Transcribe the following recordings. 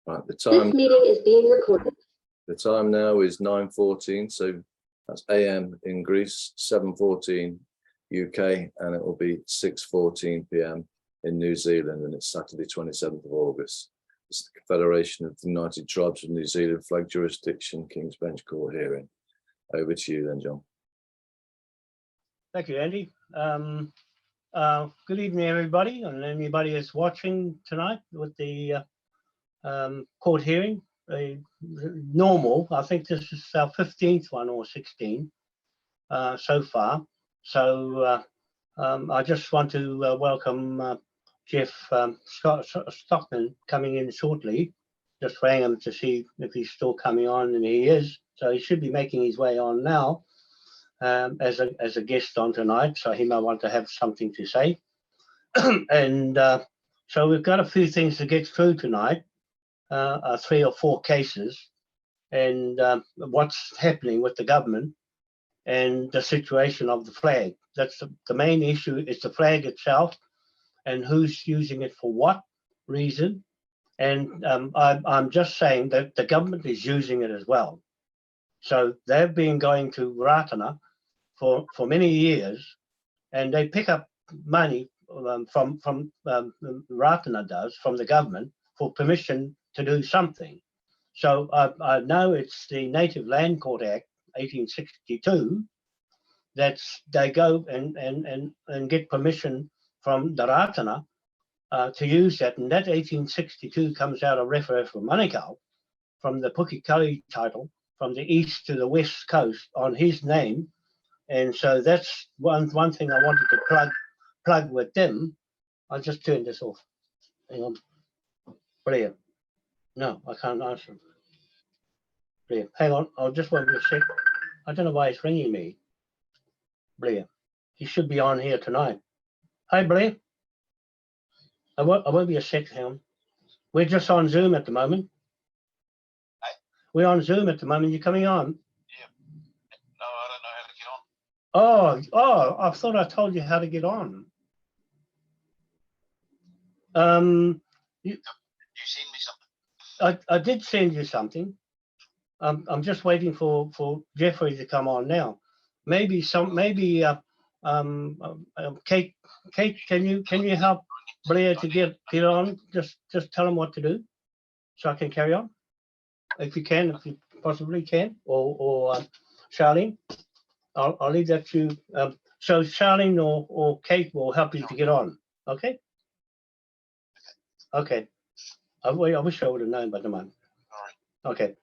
Right, This meeting is being recorded. the time now is 9:14, so that's AM in Greece, 7:14 UK, and it will be 6:14 PM in New Zealand, and it's Saturday, 27th of August. It's the Confederation of the United Tribes of New Zealand flag jurisdiction, King's Bench Court hearing. Over to you then, John. Thank you, Andy. Good evening, everybody, and anybody that's watching tonight with the court hearing. Normal, I think this is our 15th one or 16 so far. So I just want to welcome Jeff Stockman coming in shortly. Just rang him to see if he's still coming on, and he is. So he should be making his way on now as a guest on tonight. So he might want to have something to say. And so we've got a few things to get through tonight. 3 or 4 cases, and what's happening with the government and the situation of the flag. That's the main issue, is the flag itself and who's using it for what reason. And I'm just saying that the government is using it as well. So they've been going to Ratana for many years, and they pick up money from Ratana does, from the government, for permission to do something. So I know it's the Native Land Court Act 1862 that's they go and get permission from the Ratana to use that, and that 1862 comes out of Referee for Manukau from the Pukekohe title from the east to the west coast on his name. And so that's one thing I wanted to plug with them. I'll just turn this off. Hang on. Brilliant. No, I can't answer. Brilliant. Hang on, I'll just wait a sec. I don't know why it's ringing me. Brilliant. He should be on here tonight. Hi, Blair. I won't be a sec, hang on. We're just on Zoom at the moment. Hey? We're on Zoom at the moment. You coming on? Yeah. No, I don't know how to get on. Oh, I thought I told you how to get on. You send me something. I did send you something. I'm just waiting for Jeffrey to come on now. Maybe Kate, can you help Blair to get on? Just tell him what to do, so I can carry on. If you can, if you possibly can, or Charlene, I'll leave that to you. So Charlene or Kate will help you to get on. Okay. Okay. I wish I would have known by the moment. All right. Okay.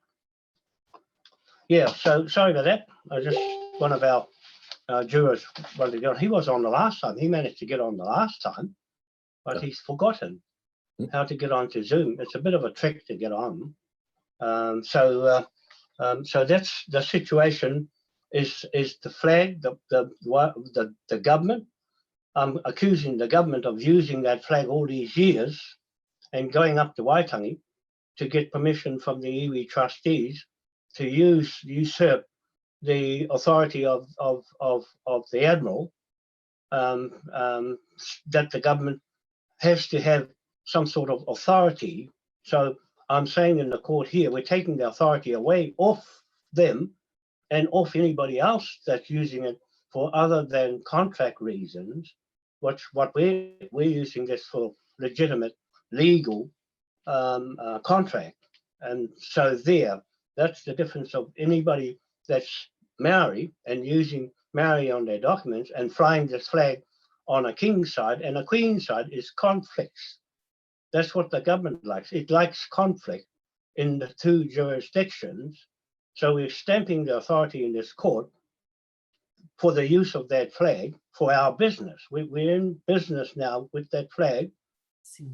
Yeah, so sorry about that. I just, one of our jurors wanted to get on. He was on the last time. He managed to get on the last time, but he's forgotten how to get on to Zoom. It's a bit of a trick to get on. So that's the situation. Is the flag, the government? I'm accusing the government of using that flag all these years and going up to Waitangi to get permission from the iwi trustees to usurp the authority of the Admiral, that the government has to have some sort of authority. So I'm saying in the court here, we're taking the authority away off them and off anybody else that's using it for other than contract reasons. What we're using this for legitimate legal contract. And so that's the difference of anybody that's Maori and using Maori on their documents and flying this flag on a king's side, and a queen's side is conflicts. That's what the government likes. It likes conflict in the 2 jurisdictions. So we're stamping the authority in this court for the use of that flag for our business. We're in business now with that flag,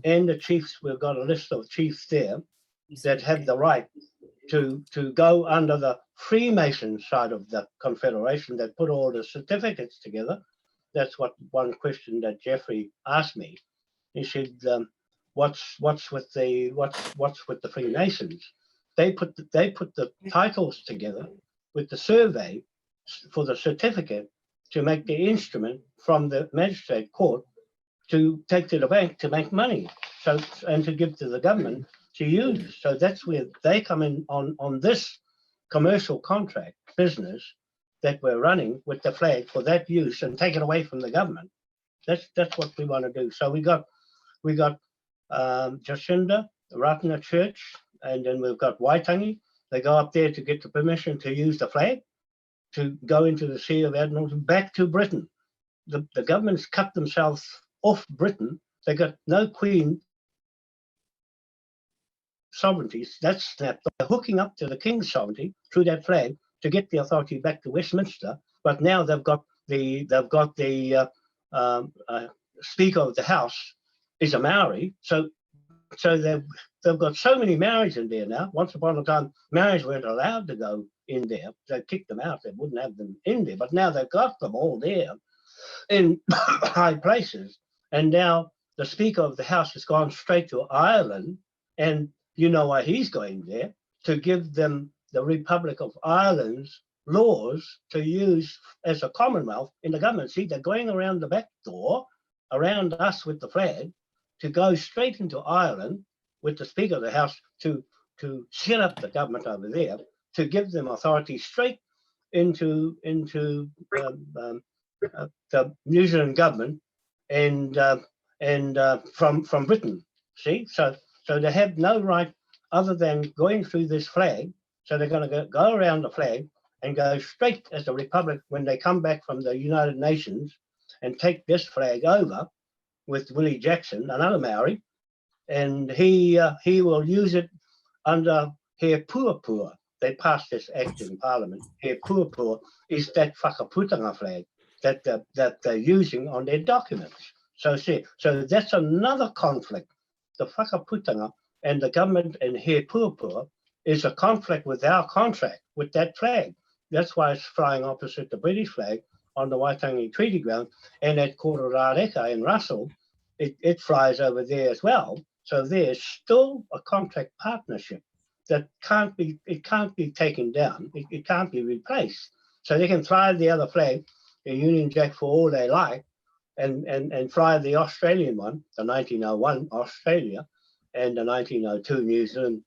and the chiefs, we've got a list of chiefs there that have the right to go under the Freemason side of the Confederation that put all the certificates together. That's what one question that Jeffrey asked me. He said, "What's with the Freemasons?" They put the titles together with the survey for the certificate to make the instrument from the magistrate court to take to the bank to make money. So, and to give to the government to use. So that's where they come in on this commercial contract business that we're running with the flag for that use and take it away from the government. That's what we want to do. So we got Jacinda, Ratana Church, and then we've got Waitangi. They go up there to get the permission to use the flag to go into the Sea of Admirals back to Britain. The government's cut themselves off Britain. They got no queen sovereignties. That's snapped. They're hooking up to the King's sovereignty through that flag to get the authority back to Westminster. But now they've got the Speaker of the House is a Maori. So they've got so many Maoris in there now. Once upon a time, Maoris weren't allowed to go in there. They kicked them out. They wouldn't have them in there. But now they've got them all there in high places. And now the Speaker of the House has gone straight to Ireland, and you know why he's going there, to give them the Republic of Ireland's laws to use as a Commonwealth in the government. See, they're going around the back door, around us with the flag, to go straight into Ireland with the Speaker of the House to set up the government over there, to give them authority straight into the New Zealand government and from Britain. See, so they have no right other than going through this flag. So they're going to go around the flag and go straight as a republic when they come back from the United Nations and take this flag over with Willie Jackson, another Maori, and he will use it under He Puapua. They passed this act in Parliament. He Puapua is that whakaputanga flag that they're using on their documents. So that's another conflict. The whakaputanga and the government in He Puapua is a conflict with our contract with that flag. That's why it's flying opposite the British flag on the Waitangi Treaty Ground, and at Kororareka in Russell, it flies over there as well. So there's still a contract partnership that can't be taken down. It can't be replaced. So they can fly the other flag, the Union Jack, for all they like, and fly the Australian one, the 1901 Australia, and the 1902 New Zealand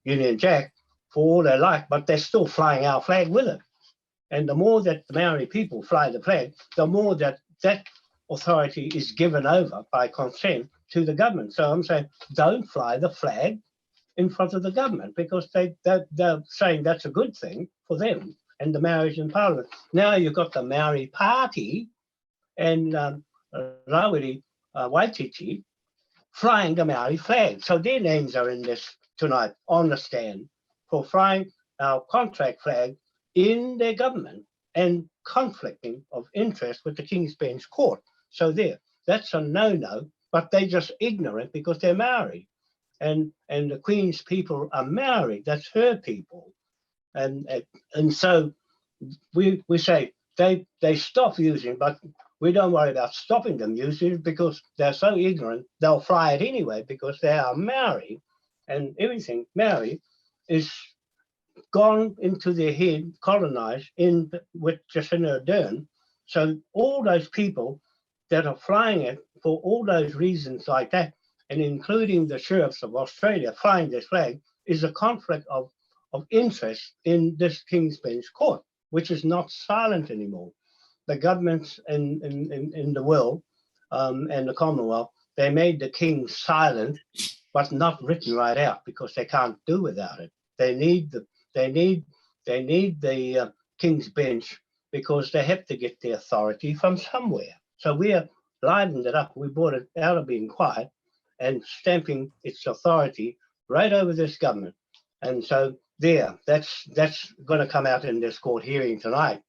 Union Jack for all they like, but they're still flying our flag with it. And the more that the Maori people fly the flag, the more that authority is given over by consent to the government. So I'm saying, don't fly the flag in front of the government, because they're saying that's a good thing for them and the Maoris in Parliament. Now you've got the Maori Party and Rawiri Waititi flying the Maori flag. So their names are in this tonight on the stand for flying our contract flag in their government and conflicting of interest with the King's Bench Court. So that's a no-no, but they're just ignorant because they're Maori. And the Queen's people are Maori, that's her people. And so we say they stop using, but we don't worry about stopping them using it because they're so ignorant, they'll fly it anyway because they are Maori, and everything Maori is gone into their head, colonized with Jacinda Ardern. So all those people that are flying it for all those reasons like that, and including the sheriffs of Australia flying this flag, is a conflict of interest in this King's Bench Court, which is not silent anymore. The governments in the world and the Commonwealth, they made the king silent, but not written right out because they can't do without it. They need the King's Bench because they have to get the authority from somewhere. So we're livened it up. We brought it out of being quiet and stamping its authority right over this government. And so that's going to come out in this court hearing tonight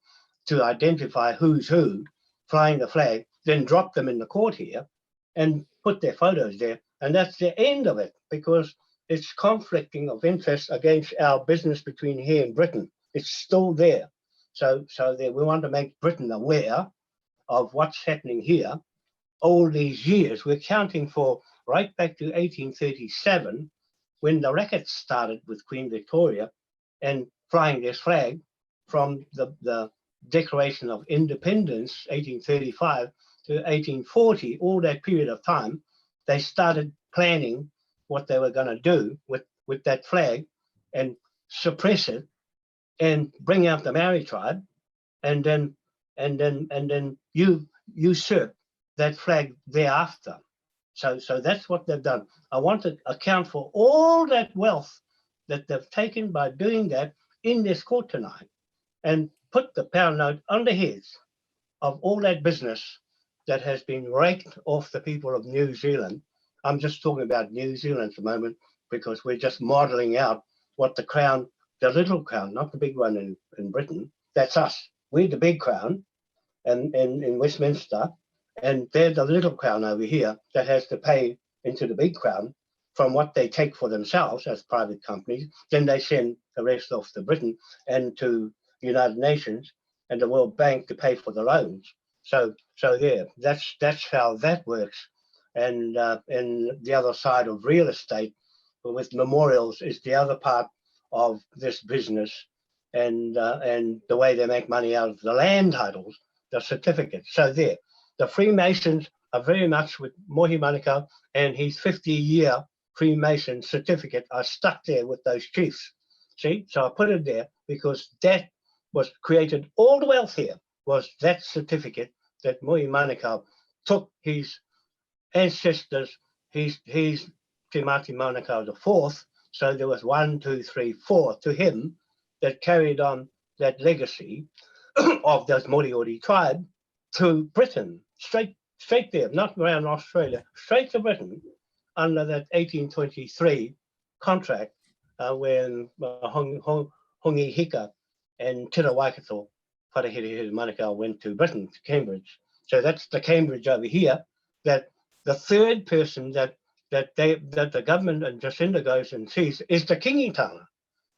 to identify who's who flying the flag, then drop them in the court here and put their photos there. And that's the end of it, because it's conflicting of interest against our business between here and Britain. It's still there. So we want to make Britain aware of what's happening here. All these years, we're counting for right back to 1837, when the racket started with Queen Victoria and flying this flag from the Declaration of Independence, 1835 to 1840, all that period of time, they started planning what they were going to do with that flag and suppress it and bring out the Maori tribe and then you usurp that flag thereafter. So that's what they've done. I want to account for all that wealth that they've taken by doing that in this court tonight and put the pound note on the heads of all that business that has been raked off the people of New Zealand. I'm just talking about New Zealand at the moment because we're just modeling out what the crown, the little crown, not the big one in Britain, that's us. We're the big crown and in Westminster, and they're the little crown over here that has to pay into the big crown from what they take for themselves as private companies. Then they send the rest off to Britain and to the United Nations and the World Bank to pay for the loans. So there, that's how that works. And the other side of real estate with memorials is the other part of this business, and the way they make money out of the land titles, the certificates. So there, the Freemasons are very much with Mohi Manukau and his 50-year Freemason certificate are stuck there with those chiefs. See, so I put it there because that was created, all the wealth here was that certificate that Mohi Manukau took his ancestors, his Te Mati Manukau the fourth. So there was 1, 2, 3, 4 to him that carried on that legacy of those Moriori tribe to Britain, straight there, not around Australia, straight to Britain under that 1823 contract when Hongi Hika and Tira Waikato Wharehiri Manukau went to Britain, to Cambridge. So that's the Cambridge over here, that the third person that the government and Jacinda goes and sees is the Kingitanga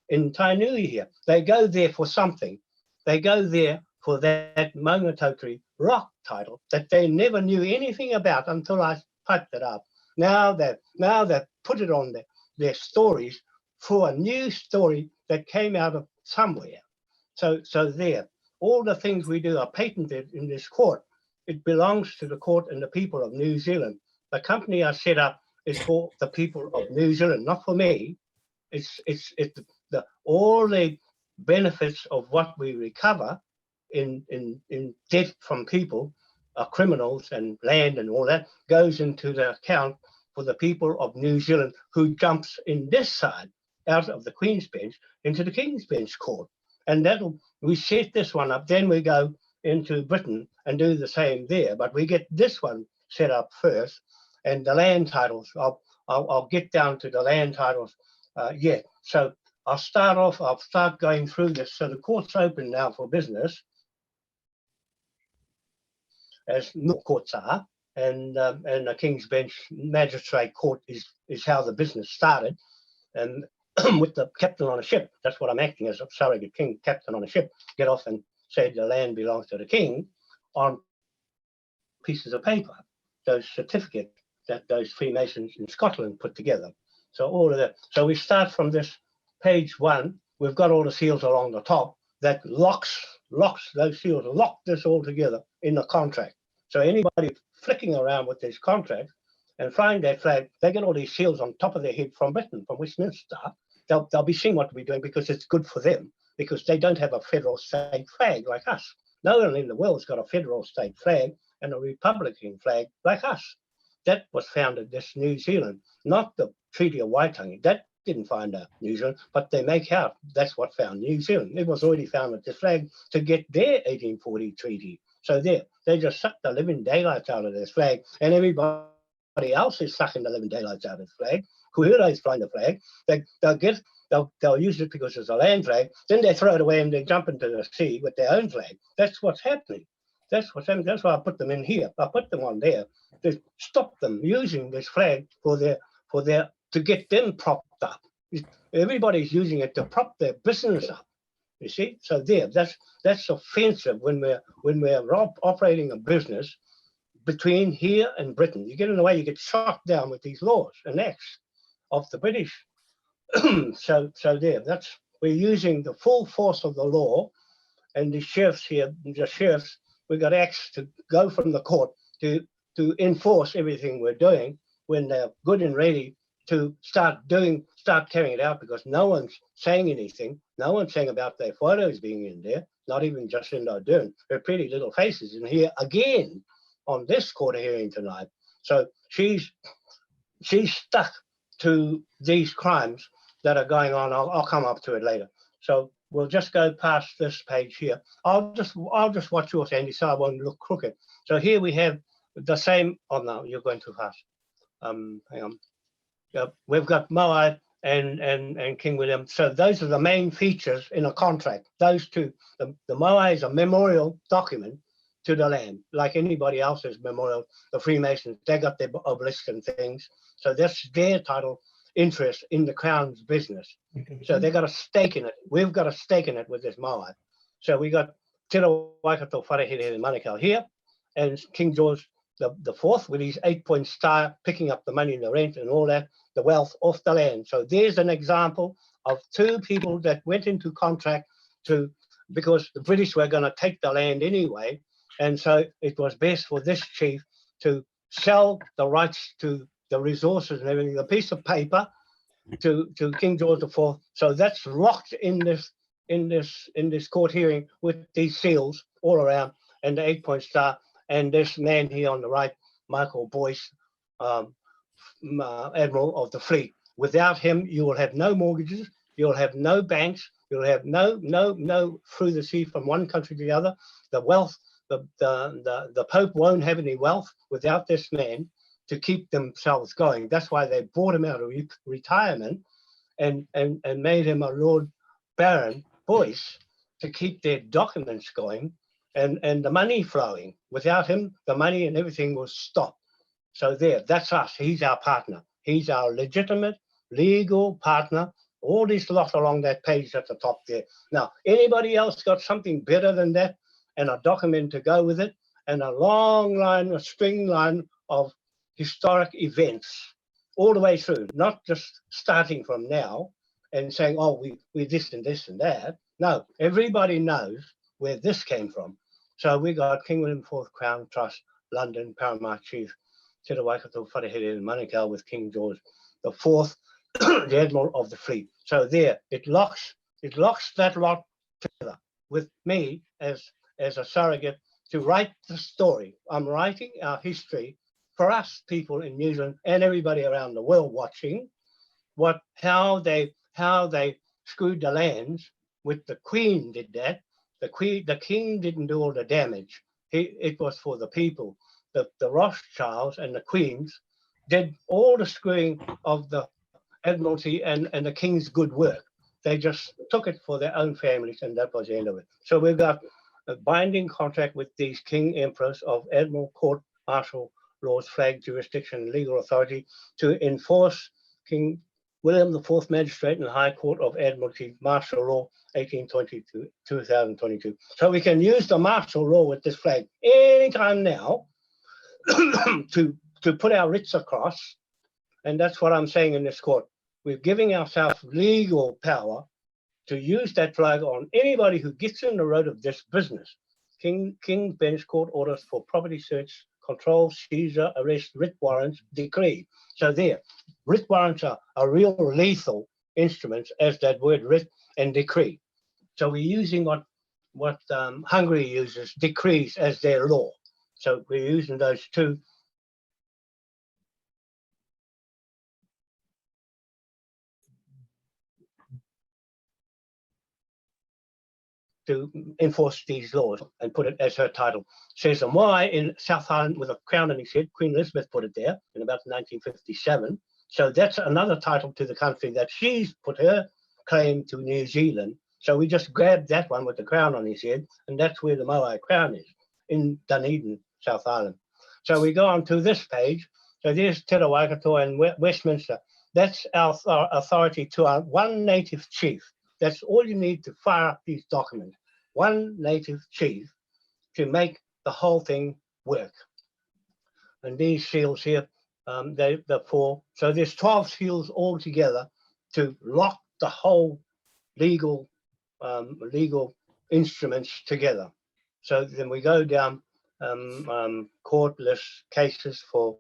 in Tainui here. They go there for something. They go there for that Maungatautari rock title that they never knew anything about until I typed it up. Now they've put it on their stories for a new story that came out of somewhere. So there, all the things we do are patented in this court. It belongs to the court and the people of New Zealand. The company I set up is for the people of New Zealand, not for me. It's all the benefits of what we recover in debt from people, criminals and land and all that, goes into the account for the people of New Zealand who jumps in this side out of the Queen's Bench into the King's Bench court. And we set this one up, then we go into Britain and do the same there. But we get this one set up first, and the land titles, I'll get down to the land titles yet. So I'll start going through this. So the court's open now for business, as no courts are, and the King's Bench Magistrate Court is how the business started. And with the captain on a ship, that's what I'm acting as, a surrogate king captain on a ship, get off and say the land belongs to the king on pieces of paper, those certificates that those Freemasons in Scotland put together. So all of that. So we start from this page 1. We've got all the seals along the top that locks those seals, lock this all together in the contract. So anybody flicking around with these contracts and flying that flag, they get all these seals on top of their head from Britain, from Westminster. They'll be seeing what we're doing because it's good for them, because they don't have a federal state flag like us. No one in the world's got a federal state flag and a Republican flag like us. That was founded this New Zealand, not the Treaty of Waitangi. That didn't find New Zealand, but they make out that's what found New Zealand. It was already found with this flag to get their 1840 treaty. So there, they just sucked the living daylights out of this flag, and everybody else is sucking the living daylights out of this flag. Whoever is flying the flag, they'll use it because it's a land flag. Then they throw it away and they jump into the sea with their own flag. That's what's happening. That's what's happening. That's why I put them in here. I put them on there to stop them using this flag to get them propped up. Everybody's using it to prop their business up. You see, so there, that's offensive when we're operating a business between here and Britain. You get in the way, you get shot down with these laws and acts of the British. so there, we're using the full force of the law, and the sheriffs here, we've got acts to go from the court to enforce everything we're doing when they're good and ready to start carrying it out, because no one's saying anything. No one's saying about their photos being in there, not even Jacinda Ardern, her pretty little faces in here again on this court hearing tonight. So she's stuck to these crimes that are going on. I'll come up to it later. So we'll just go past this page here. I'll just watch yours, Andy, so I won't look crooked. So here we have the same. Oh no, you're going too fast. Hang on. Yep, we've got Moai and King William. So those are the main features in a contract. Those two. The Moai is a memorial document to the land, like anybody else's memorial. The Freemasons, they got their obelisks and things. So that's their title interest in the Crown's business. Okay. So they got a stake in it. We've got a stake in it with this Moai. So we got Te Waikato Wharehere in Manukau here, and King George the Fourth with his 8-point star, picking up the money and the rent and all that, the wealth off the land. So there's an example of two people that went into contract because the British were going to take the land anyway. And so it was best for this chief to sell the rights to the resources and everything, a piece of paper to King George IV. So that's locked in this court hearing with these seals all around and the 8-point star. And this man here on the right, Michael Boyce, Admiral of the fleet. Without him, you will have no mortgages, you'll have no banks, you'll have no through the sea from one country to the other. The wealth, the Pope won't have any wealth without this man to keep themselves going. That's why they brought him out of retirement and made him a Lord Baron Boyce to keep their documents going and the money flowing. Without him, the money and everything will stop. So that's us. He's our partner. He's our legitimate legal partner. All this lot along that page at the top there. Now, anybody else got something better than that and a document to go with it and a long line, a string line of historic events all the way through, not just starting from now and saying, oh, we this and this and that. No, everybody knows where this came from. So we got King William IV Crown Trust, London, Paramount Chief, Te Waikato Wharehere in Manukau with King George IV, the Admiral of the fleet. So there, it locks that lot together with me as a surrogate to write the story. I'm writing our history for us people in New Zealand and everybody around the world watching how they screwed the lands. With the Queen did that. The King didn't do all the damage. It was for the people. The Rothschilds and the Queens did all the screwing of the Admiralty and the King's good work. They just took it for their own families, and that was the end of it. So we've got a binding contract with these King Emperors of Admiral, Court, Martial Laws, Flag, Jurisdiction, and Legal Authority to enforce King William IV Magistrate and High Court of Admiralty Martial Law 1820 to 2022. So we can use the martial law with this flag anytime now to put our writs across. And that's what I'm saying in this court. We're giving ourselves legal power to use that flag on anybody who gets in the road of this business. King Bench Court orders for property search, control, seizure, arrest, writ warrants, decree. So there, writ warrants are real lethal instruments, as that word writ and decree. So we're using what Hungary uses, decrees, as their law. So we're using those two. To enforce these laws and put it as her title. Says and why in South Island with a crown on his head. Queen Elizabeth put it there in about 1957. So that's another title to the country that she's put her claim to New Zealand. So we just grabbed that one with the crown on his head, and that's where the Moai crown is, in Dunedin, South Island. So we go on to this page. So there's Te Waikato and Westminster. That's our authority to our one native chief. That's all you need to fire up these documents. One native chief to make the whole thing work. And these seals here, the 4. So there's 12 seals altogether to lock the whole legal instruments together. So then we go down court list cases for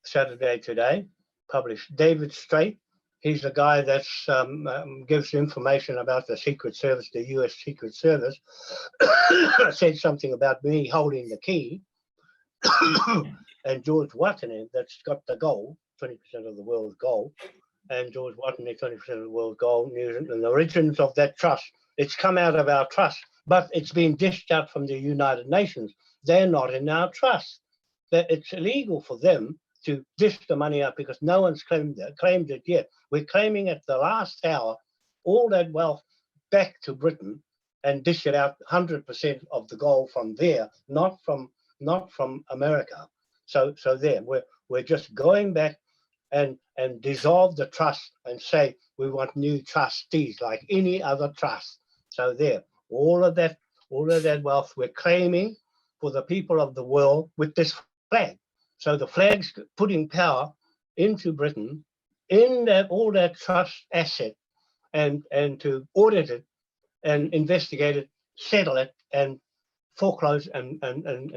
Saturday today. published. David Strait, he's the guy that gives information about the Secret Service, the US Secret Service, said something about me holding the key. And George Watanabe, that's got the gold, 20% of the world's gold, and George Watanabe, 20% of the world's gold, and the origins of that trust. It's come out of our trust, but it's been dished out from the United Nations. They're not in our trust. That it's illegal for them to dish the money out because no one's claimed it yet. We're claiming at the last hour all that wealth back to Britain and dish it out 100% of the gold from there, not from America. So there, we're just going back and dissolve the trust and say we want new trustees like any other trust. So there, all of that wealth we're claiming for the people of the world with this flag. So the flag's putting power into Britain in that all that trust asset and to audit it and investigate it, settle it, and foreclose and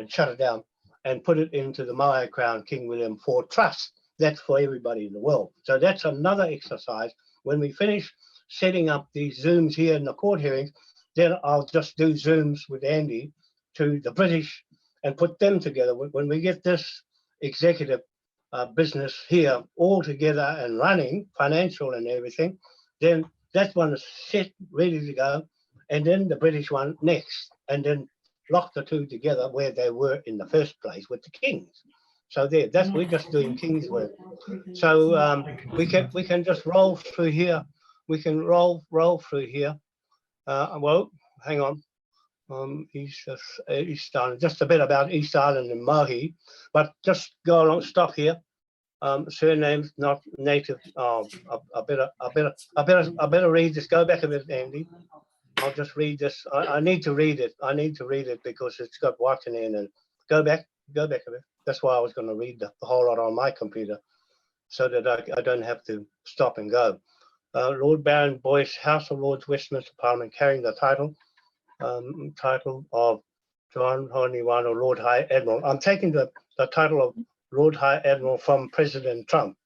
shut it down and put it into the Maui Crown King William IV Trust. That's for everybody in the world. So that's another exercise. When we finish setting up these Zooms here in the court hearings, then I'll just do Zooms with Andy to the British and put them together. When we get this executive business here all together and running, financial and everything, then that one is set, ready to go, and then the British one next, and then lock the two together where they were in the first place with the kings. So there, that's we're just doing king's work. So we can just roll through here. We can roll through here. Well, hang on. East Island, just a bit about East Island and Maui, but just go along. Stop here. Surnames not native. I better read this. Go back a bit, Andy. I'll just read this. I need to read it. I need to read it because it's got Watanabe in it. Go back a bit. That's why I was going to read the whole lot on my computer, so that I don't have to stop and go. Lord Baron Boyce, House of Lords, Westminster Parliament, carrying the title of John Honiwano, Lord High Admiral. I'm taking the title of Lord High Admiral from President Trump.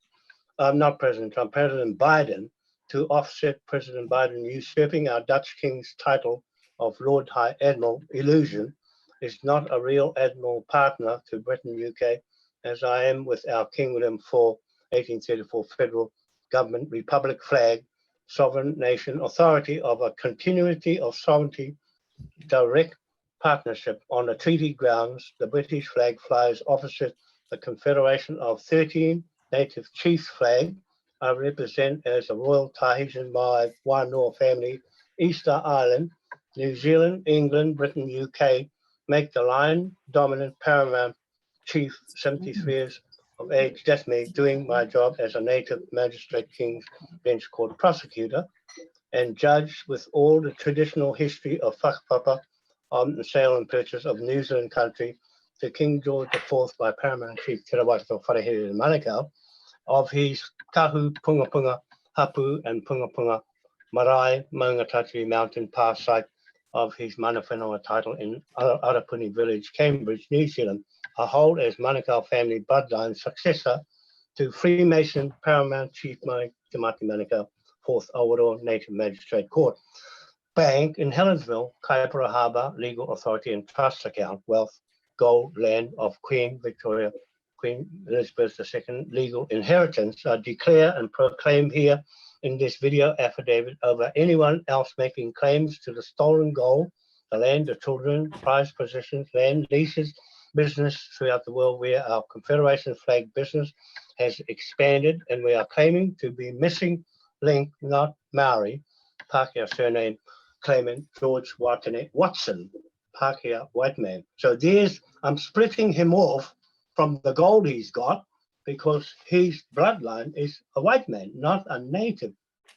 Not President Trump, President Biden, to offset President Biden usurping our Dutch King's title of Lord High Admiral. Illusion is not a real admiral partner to Britain, UK, as I am with our King William IV, 1834 Federal Government, Republic flag, sovereign nation, authority of a continuity of sovereignty, direct partnership on a treaty grounds. The British flag flies opposite the Confederation of 13 native chiefs flag. I represent as a Royal Tahitian Maori Wanoa family, Easter Island, New Zealand, England, Britain, UK, make the line dominant paramount chief, 73 years of age. That's me doing my job as a native magistrate, King's Bench Court prosecutor, and judge with all the traditional history of whakapapa on the sale and purchase of New Zealand country to King George IV by Paramount Chief Te Rawatito Wharehere in Manukau of his Kahu, Punga Punga, Hapu and Punga Punga Marae, Maungatati Mountain Pass site of his mana whenua title in Arapuni Village, Cambridge, New Zealand. I hold as Manukau family bloodline successor to Freemason Paramount Chief Mai Te Mati Manukau, 4th Awaroa Native Magistrate Court. Bank in Helensville, Kaipara Harbour, legal authority and trust account, wealth, gold, land of Queen Victoria, Queen Elizabeth II, legal inheritance. I declare and proclaim here in this video affidavit over anyone else making claims to the stolen gold, the land, the children, prized possessions, land, leases, business throughout the world where our Confederation flag business has expanded, and we are claiming to be missing link, not Maori, Pākehā surname, claimant George Watson, Pākehā white man. So I'm splitting him off from the gold he's got because his bloodline is a white man, not a native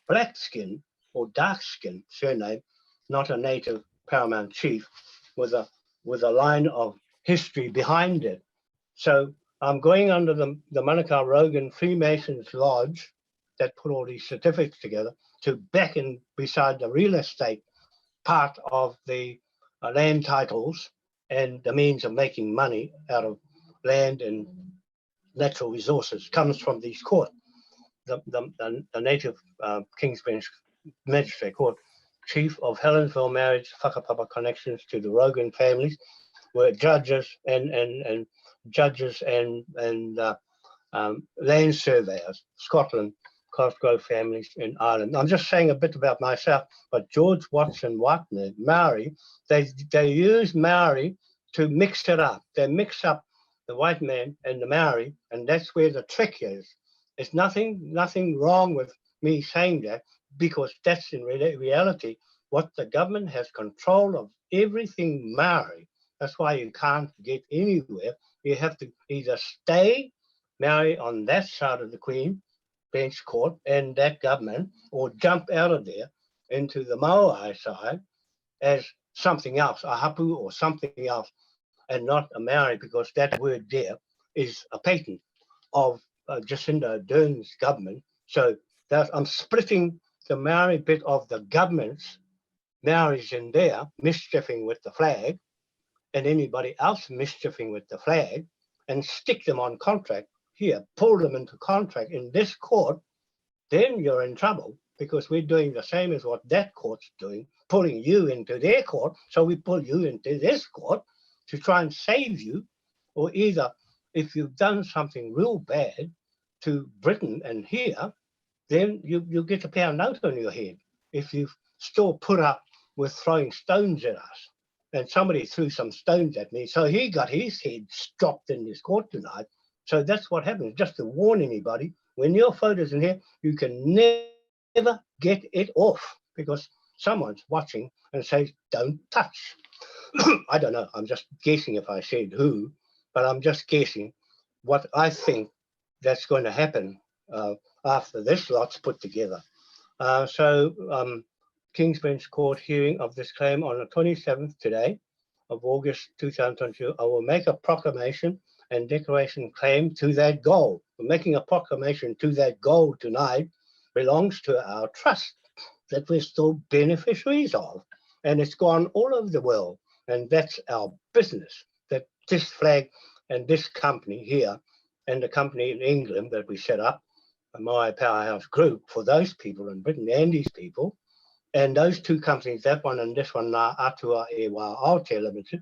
black skin or dark skin surname, not a native paramount chief with a line of history behind it. So I'm going under the Manukau Rogan Freemasons Lodge that put all these certificates together to back in beside the real estate part of the land titles and the means of making money out of land and natural resources comes from these courts. the native King's Bench Magistrate Court, chief of Helensville marriage whakapapa connections to the Rogan families, were judges and judges and land surveyors, Scotland, Cosgrove families in Ireland. I'm just saying a bit about myself, but George Watson Watner, Maori, they use Maori to mix it up. They mix up the white man and the Maori, and that's where the trick is. There's nothing wrong with me saying that, because that's in reality what the government has control of everything Maori. That's why you can't get anywhere. You have to either stay Maori on that side of the Queen Bench Court and that government, or jump out of there into the Maori side as something else, a hapu or something else, and not a Maori, because that word there is a patent of Jacinda Ardern's government. So that I'm splitting the Maori bit of the government's Maoris in there, mischieving with the flag, and anybody else mischieving with the flag, and stick them on contract here, pull them into contract in this court. Then you're in trouble, because we're doing the same as what that court's doing, pulling you into their court. So we pull you into this court to try and save you, or either if you've done something real bad to Britain and here, then you get to pay a note on your head. If you've still put up with throwing stones at us, and somebody threw some stones at me, so he got his head dropped in this court tonight. So that's what happens. Just to warn anybody, when your photo's in here, you can never get it off, because someone's watching and says, don't touch. I don't know. I'm just guessing if I said who, but I'm just guessing what I think that's going to happen after this lot's put together. King's Bench Court hearing of this claim on the 27th today of August 2022. I will make a proclamation and declaration claim to that goal. We're making a proclamation to that goal tonight. Belongs to our trust that we're still beneficiaries of, and it's gone all over the world, and that's our business. That this flag and this company here, and the company in England that we set up, a Maori Powerhouse Group, for those people in Britain and these people, and those two companies, that one and this one, Atua e Wā Aotea Limited,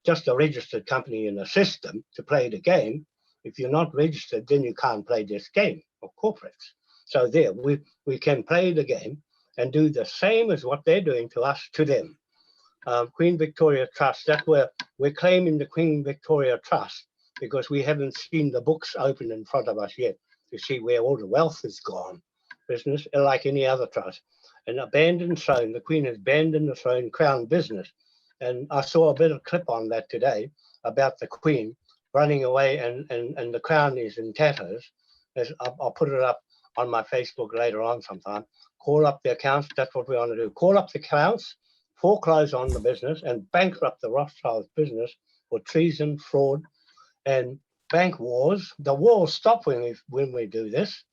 just a registered company in the system to play the game. If you're not registered, then you can't play this game of corporates. So there, we can play the game and do the same as what they're doing to us, to them. Queen Victoria Trust, that's where we're claiming the Queen Victoria Trust, because we haven't seen the books open in front of us yet to see where all the wealth is gone. Business, like any other trust. An abandoned throne, the Queen has abandoned the throne, crown business. And I saw a bit of clip on that today about the Queen running away, and the crown is in tatters. I'll put it up on my Facebook later on sometime. Call up the accounts, that's what we want to do. Call up the accounts, foreclose on the business, and bankrupt the Rothschilds business for treason, fraud, and bank wars. The wars stop when we do this,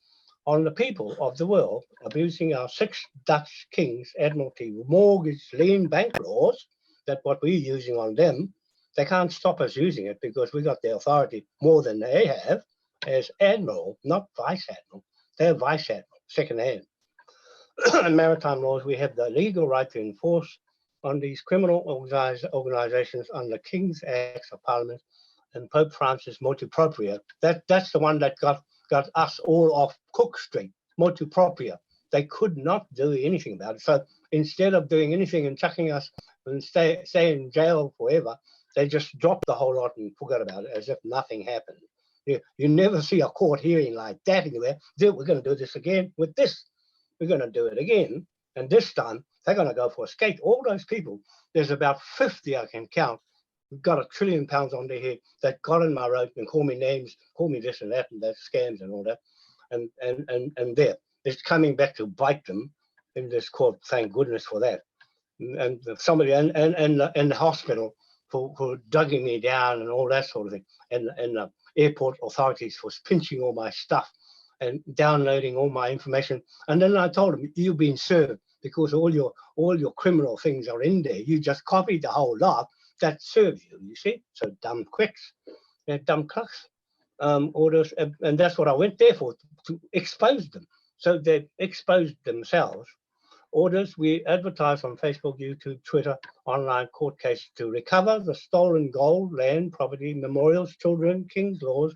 on the people of the world, abusing our 6 Dutch kings, Admiralty, mortgage, lien, bank laws, that what we're using on them. They can't stop us using it, because we got the authority more than they have as Admiral, not Vice Admiral. They're Vice Admiral, second hand. And maritime laws, we have the legal right to enforce on these criminal organizations under King's Acts of Parliament and Pope Francis motu proprio. That's the one that got us all off Cook Street, motu proprio. They could not do anything about it. So instead of doing anything and chucking us and stay in jail forever, they just dropped the whole lot and forgot about it as if nothing happened. You never see a court hearing like that anywhere. We're going to do this again with this. We're going to do it again. And this time, they're going to go for a skate. All those people, there's about 50 I can count, who've got £1 trillion on their head that got in my road and call me names, call me this and that scams and all that. And there, it's coming back to bite them in this court. Thank goodness for that. And somebody and the hospital for drugging me down and all that sort of thing. And the airport authorities for pinching all my stuff and downloading all my information. And then I told them, you've been served, because all your criminal things are in there. You just copied the whole lot that serves you, you see? So dumb quicks, dumb clucks. orders, and that's what I went there for, to expose them. So they exposed themselves. Orders, we advertise on Facebook, YouTube, Twitter, online court cases to recover the stolen gold, land, property, memorials, children, king's laws.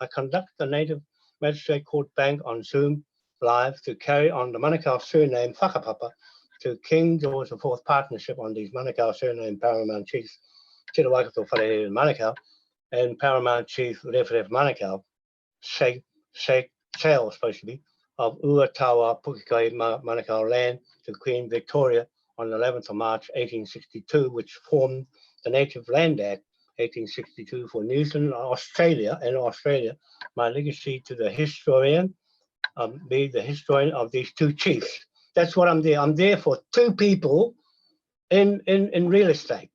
I conduct the Native Magistrate Court Bank on Zoom live to carry on the Manukau surname whakapapa to King George IV partnership on these Manukau surname paramount chiefs, Te Waikato Wharehere Manukau, and paramount chief Ref Manukau, Sheikh Sale, supposed to be, of Uatawa Pukekai Manukau land to Queen Victoria on the 11th of March 1862, which formed the Native Land Act 1862 for New Zealand, Australia, my legacy to the historian, be the historian of these two chiefs. That's what I'm there. I'm there for two people in real estate.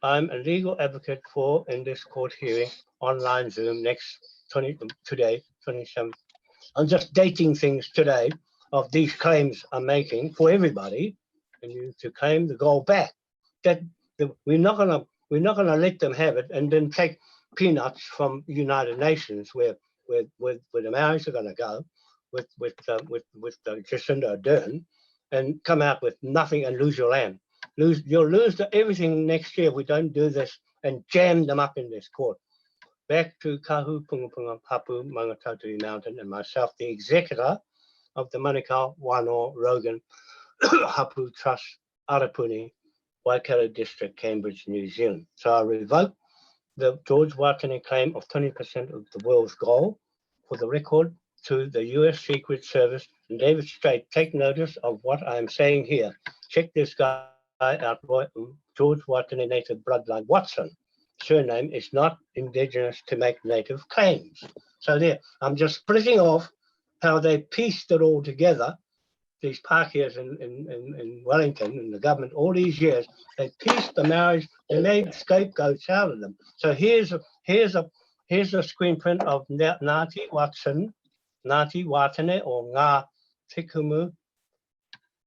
I'm a legal advocate for in this court hearing, online Zoom today, 27th. I'm just dating things today of these claims I'm making for everybody, and you to claim the gold back. That we're not gonna let them have it and then take peanuts from the United Nations where the Maoris are gonna go with Jacinda Ardern and come out with nothing and lose your land. You'll lose everything next year if we don't do this and jam them up in this court. Back to Kahu Pungapunga Hapu Mangatoturi Mountain and myself, the executor of the Manukau Wanoa Rogan Hapu Trust, Arapuni, Waikato District, Cambridge, New Zealand. So I revoke the George Watene claim of 20% of the world's gold for the record to the US Secret Service. And David Strait, take notice of what I'm saying here. Check this guy out, George Watene native bloodline Watson. Surname is not indigenous to make native claims. So there, I'm just splitting off how they pieced it all together. These Pākehās in Wellington and the government all these years, they pieced the Maoris, they made scapegoats out of them. So here's a screen print of Ngāti Watson, Ngāti Watene or Ngā Tikumu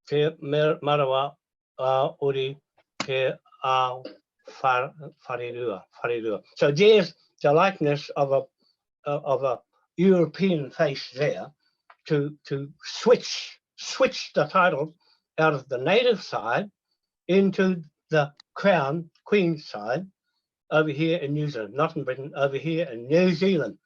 Te Marawa Uri Te Ao Wharirua. So there's the likeness of a European face there to switch the title out of the native side into the crown queen side over here in New Zealand, not in Britain, over here in New Zealand.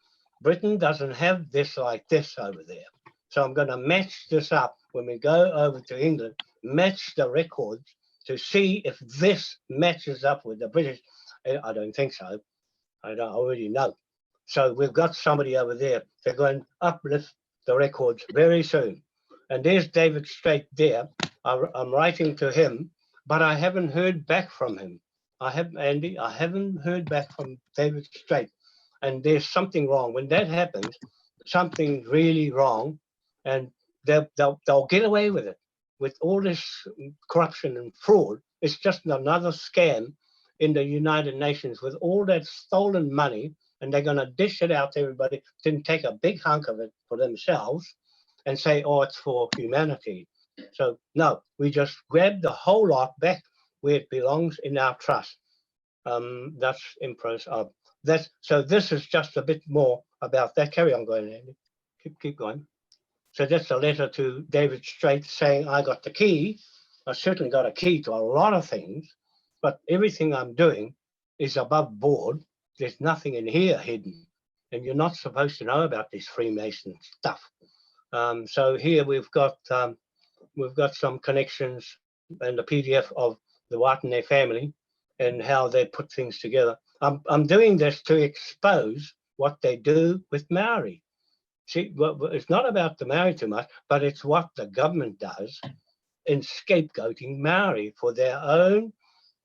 Britain doesn't have this like this over there. So I'm going to match this up when we go over to England, match the records to see if this matches up with the British. I don't think so. I already know. So we've got somebody over there. They're going to uplift the records very soon. And there's David Strait there. I'm writing to him, but I haven't heard back from him. I haven't heard back from David Strait. And there's something wrong. When that happens, something's really wrong, and they'll get away with it. With all this corruption and fraud, it's just another scam in the United Nations with all that stolen money, and they're going to dish it out to everybody, then take a big hunk of it for themselves and say, oh, it's for humanity. So no, we just grab the whole lot back where it belongs in our trust. That's impress of that. So this is just a bit more about that. Carry on going, Andy. Keep going. So that's a letter to David Strait saying, I got the key. I certainly got a key to a lot of things, but everything I'm doing is above board. There's nothing in here hidden, and you're not supposed to know about this Freemason stuff. So here we've got some connections and the PDF of the Watene family and how they put things together. I'm doing this to expose what they do with Maori. See, well, it's not about the Maori too much, but it's what the government does in scapegoating Maori for their own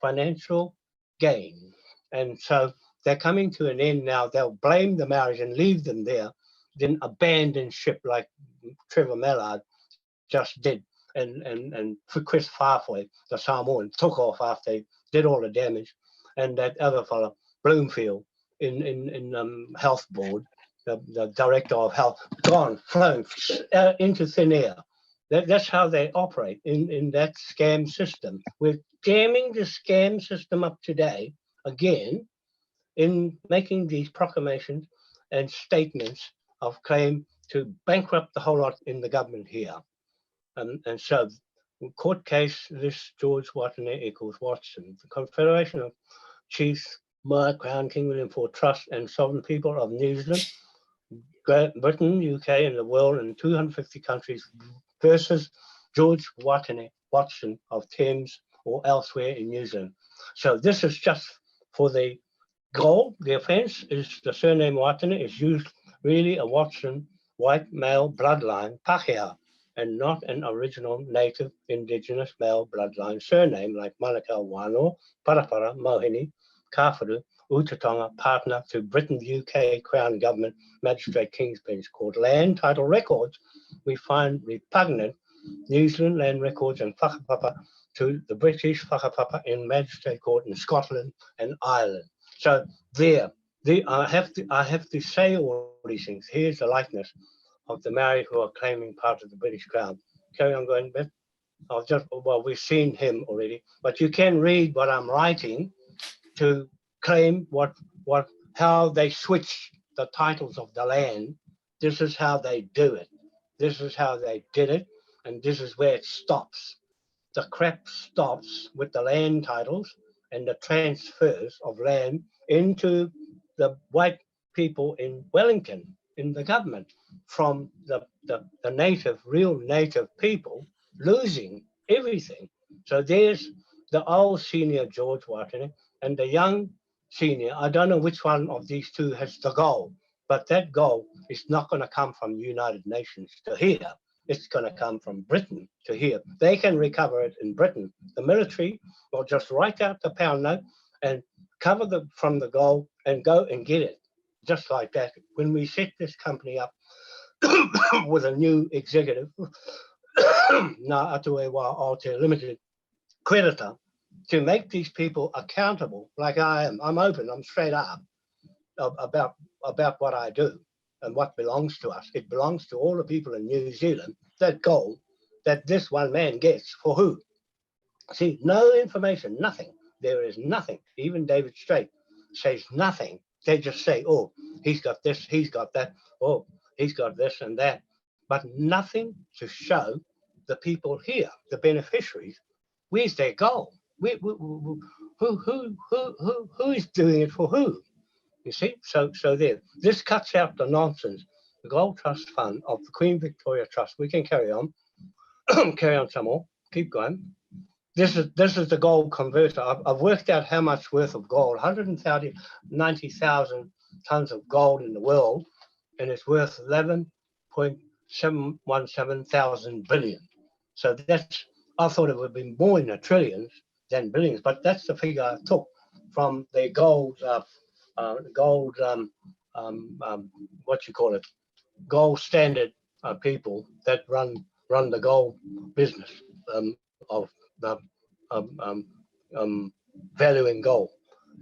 financial gain. And so they're coming to an end now. They'll blame the Maoris and leave them there, then abandon ship like Trevor Mallard just did. And Chris Farfoy, the Samoan, took off after they did all the damage. And that other fellow, Bloomfield, in Health Board, the director of health, gone, flown into thin air. That's how they operate in that scam system. We're jamming the scam system up today, again, in making these proclamations and statements of claim to bankrupt the whole lot in the government here. And so, court case, this George Watene equals Watson. The Confederation of Chiefs, Crown, King William IV Trust and Sovereign People of New Zealand, Great Britain, UK and the world in 250 countries versus George Watson of Thames or elsewhere in New Zealand. So this is just for the goal. The offence is the surname Watene is used really a Watson white male bloodline, Pākehā, and not an original native indigenous male bloodline surname like Manukau, Wanoa, Parapara, Mohini, Kāwhuru, Utatonga, partner to Britain, UK Crown Government Magistrate King's Bench Court. Land title records we find repugnant New Zealand land records and whakapapa to the British whakapapa in Magistrate Court in Scotland and Ireland. So there, I have to say all these things. Here's the likeness of the Maori who are claiming part of the British Crown. Carry on going, Beth. Well, we've seen him already, but you can read what I'm writing to claim how they switch the titles of the land. This is how they do it. This is how they did it, and this is where it stops. The crap stops with the land titles and the transfers of land into the white people in Wellington, in the government, from the native, real native people losing everything. So there's the old senior George Watene and the young senior. I don't know which one of these two has the goal, but that goal is not going to come from the United Nations to here. It's going to come from Britain to here. They can recover it in Britain. The military will just write out the pound note and cover from the goal and go and get it. Just like that. When we set this company up with a new executive, Ngā Atuewa Aotea Limited creditor, to make these people accountable, like I am. I'm open, I'm straight up about what I do and what belongs to us. It belongs to all the people in New Zealand, that gold that this one man gets. For who? See, no information, nothing. There is nothing. Even David Strait says nothing. They just say, oh, he's got this, he's got that, oh, he's got this and that, but nothing to show the people here, the beneficiaries, where's their goal? Who is doing it for who? You see, so there. This cuts out the nonsense. The Gold Trust Fund of the Queen Victoria Trust. We can carry on, carry on some more. Keep going. This is the gold converter. I've worked out how much worth of gold. 190,000 tons of gold in the world, and it's worth 11.717 thousand billion. So that's. I thought it would be more in the trillions than billions, but that's the figure I took from the gold. Gold standard people that run the gold business of the valuing gold,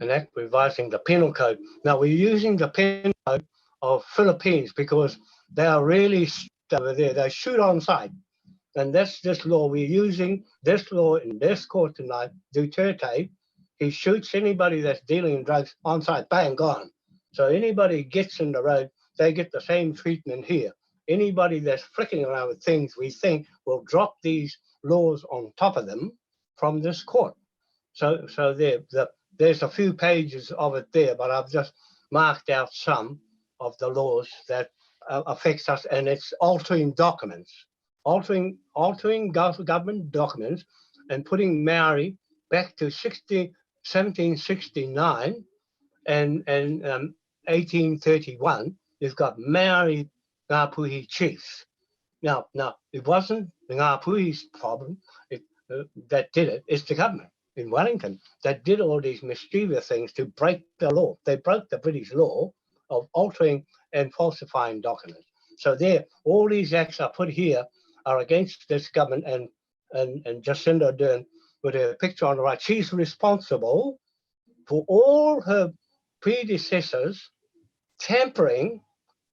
and that revising the penal code. Now we're using the penal code of Philippines because they are really over there. They shoot on sight, and that's this law. We're using this law in this court tonight. Duterte, he shoots anybody that's dealing in drugs on sight, bang, gone. So anybody gets in the road, they get the same treatment here. Anybody that's flicking around with things we think will drop these laws on top of them from this court. So there's a few pages of it there, but I've just marked out some of the laws that affects us, and it's altering documents, altering government documents, and putting Maori back to 1769 and 1831. You've got Maori Ngāpuhi chiefs. Now, it wasn't the Ngāpuhi's problem that did it. It's the government in Wellington that did all these mischievous things to break the law. They broke the British law of altering and falsifying documents. So there, all these acts are put here are against this government, and Jacinda Ardern with her picture on the right. She's responsible for all her predecessors tampering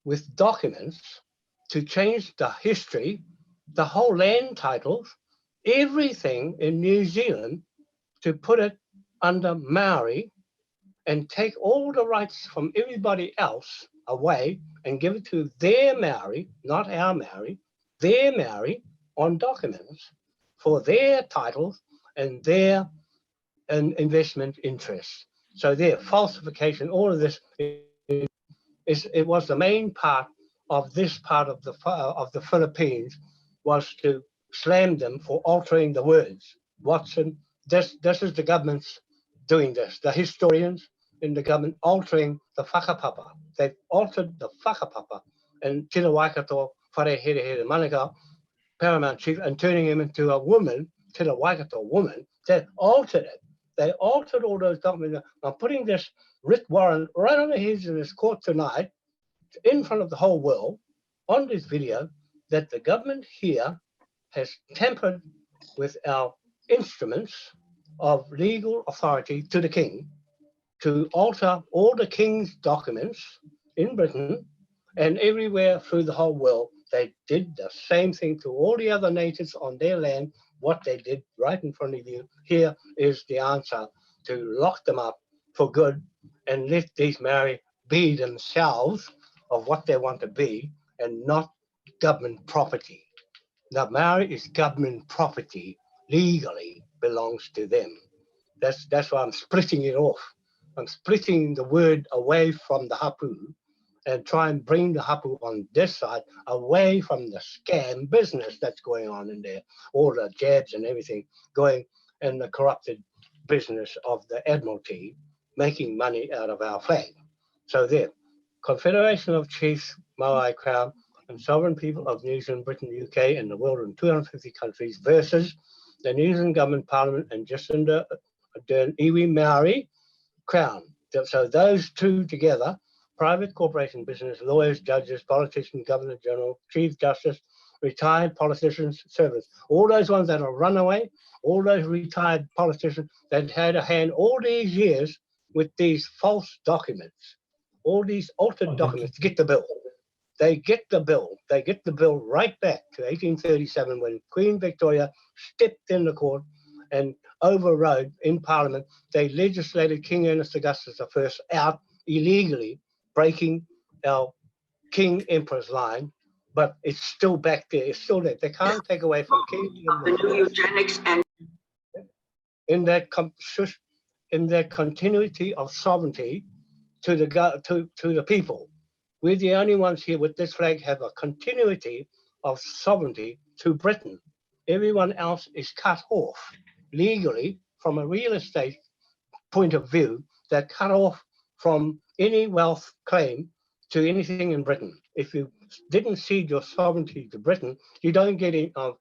with documents to change the history, the whole land titles, everything in New Zealand, to put it under Maori and take all the rights from everybody else away and give it to their Maori, not our Maori, their Maori on documents for their titles and their investment interests. So their falsification, all of this it was the main part of this part of the Philippines, was to slam them for altering the words. Watson, this is the government's doing this. The historians in the government altering the whakapapa. They've altered the whakapapa and Tira Waikato, Whare Here Here Manukau, Paramount Chief, and turning him into a woman, Tira Waikato woman. They altered it. They altered all those documents. I'm putting this writ warrant right on the heads of this court tonight, in front of the whole world, on this video, that the government here has tampered with our instruments of legal authority to the king to alter all the king's documents in Britain and everywhere through the whole world. They did the same thing to all the other natives on their land, what they did right in front of you. Here is the answer: to lock them up for good and let these Maori be themselves of what they want to be and not government property. Now, Maori is government property, legally belongs to them. That's why I'm splitting it off. I'm splitting the word away from the hapu and try and bring the hapu on this side away from the scam business that's going on in there, all the jabs and everything going, and the corrupted business of the Admiralty making money out of our flag. So there, Confederation of Chiefs, Maori Crown, and sovereign people of New Zealand, Britain, UK, and the world in 250 countries versus the New Zealand Government, Parliament, and Jacinda Ardern Iwi Maori Crown. So those two together, private corporation, business, lawyers, judges, politicians, Governor General, Chief Justice, retired politicians, servants, all those ones that are runaway, all those retired politicians that had a hand all these years with these false documents, all these altered documents to get the bill. They get the bill. They get the bill right back to 1837 when Queen Victoria stepped in the court and overrode in Parliament. They legislated King Ernest Augustus I out illegally, breaking our King Emperor's line, but it's still back there. It's still there. They can't take away from King The new eugenics and in that continuity of sovereignty to the people. We're the only ones here with this flag have a continuity of sovereignty to Britain. Everyone else is cut off legally from a real estate point of view. They're cut off from any wealth claim to anything in Britain. If you didn't cede your sovereignty to Britain, you don't get any of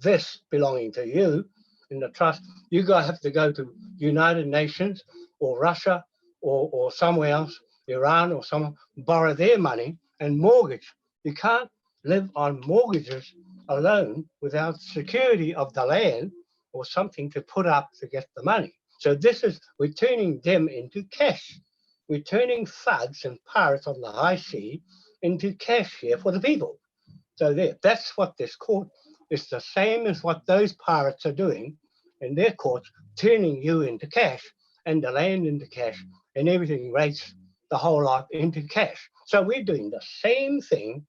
this belonging to you in the trust. You have to go to United Nations or Russia or somewhere else, Iran or someone, borrow their money and mortgage. You can't live on mortgages alone without security of the land or something to put up to get the money. So we're turning them into cash. We're turning thugs and pirates on the high sea into cash here for the people. So that's what this court is, the same as what those pirates are doing in their courts, turning you into cash and the land into cash and everything rates the whole lot into cash. So we're doing the same thing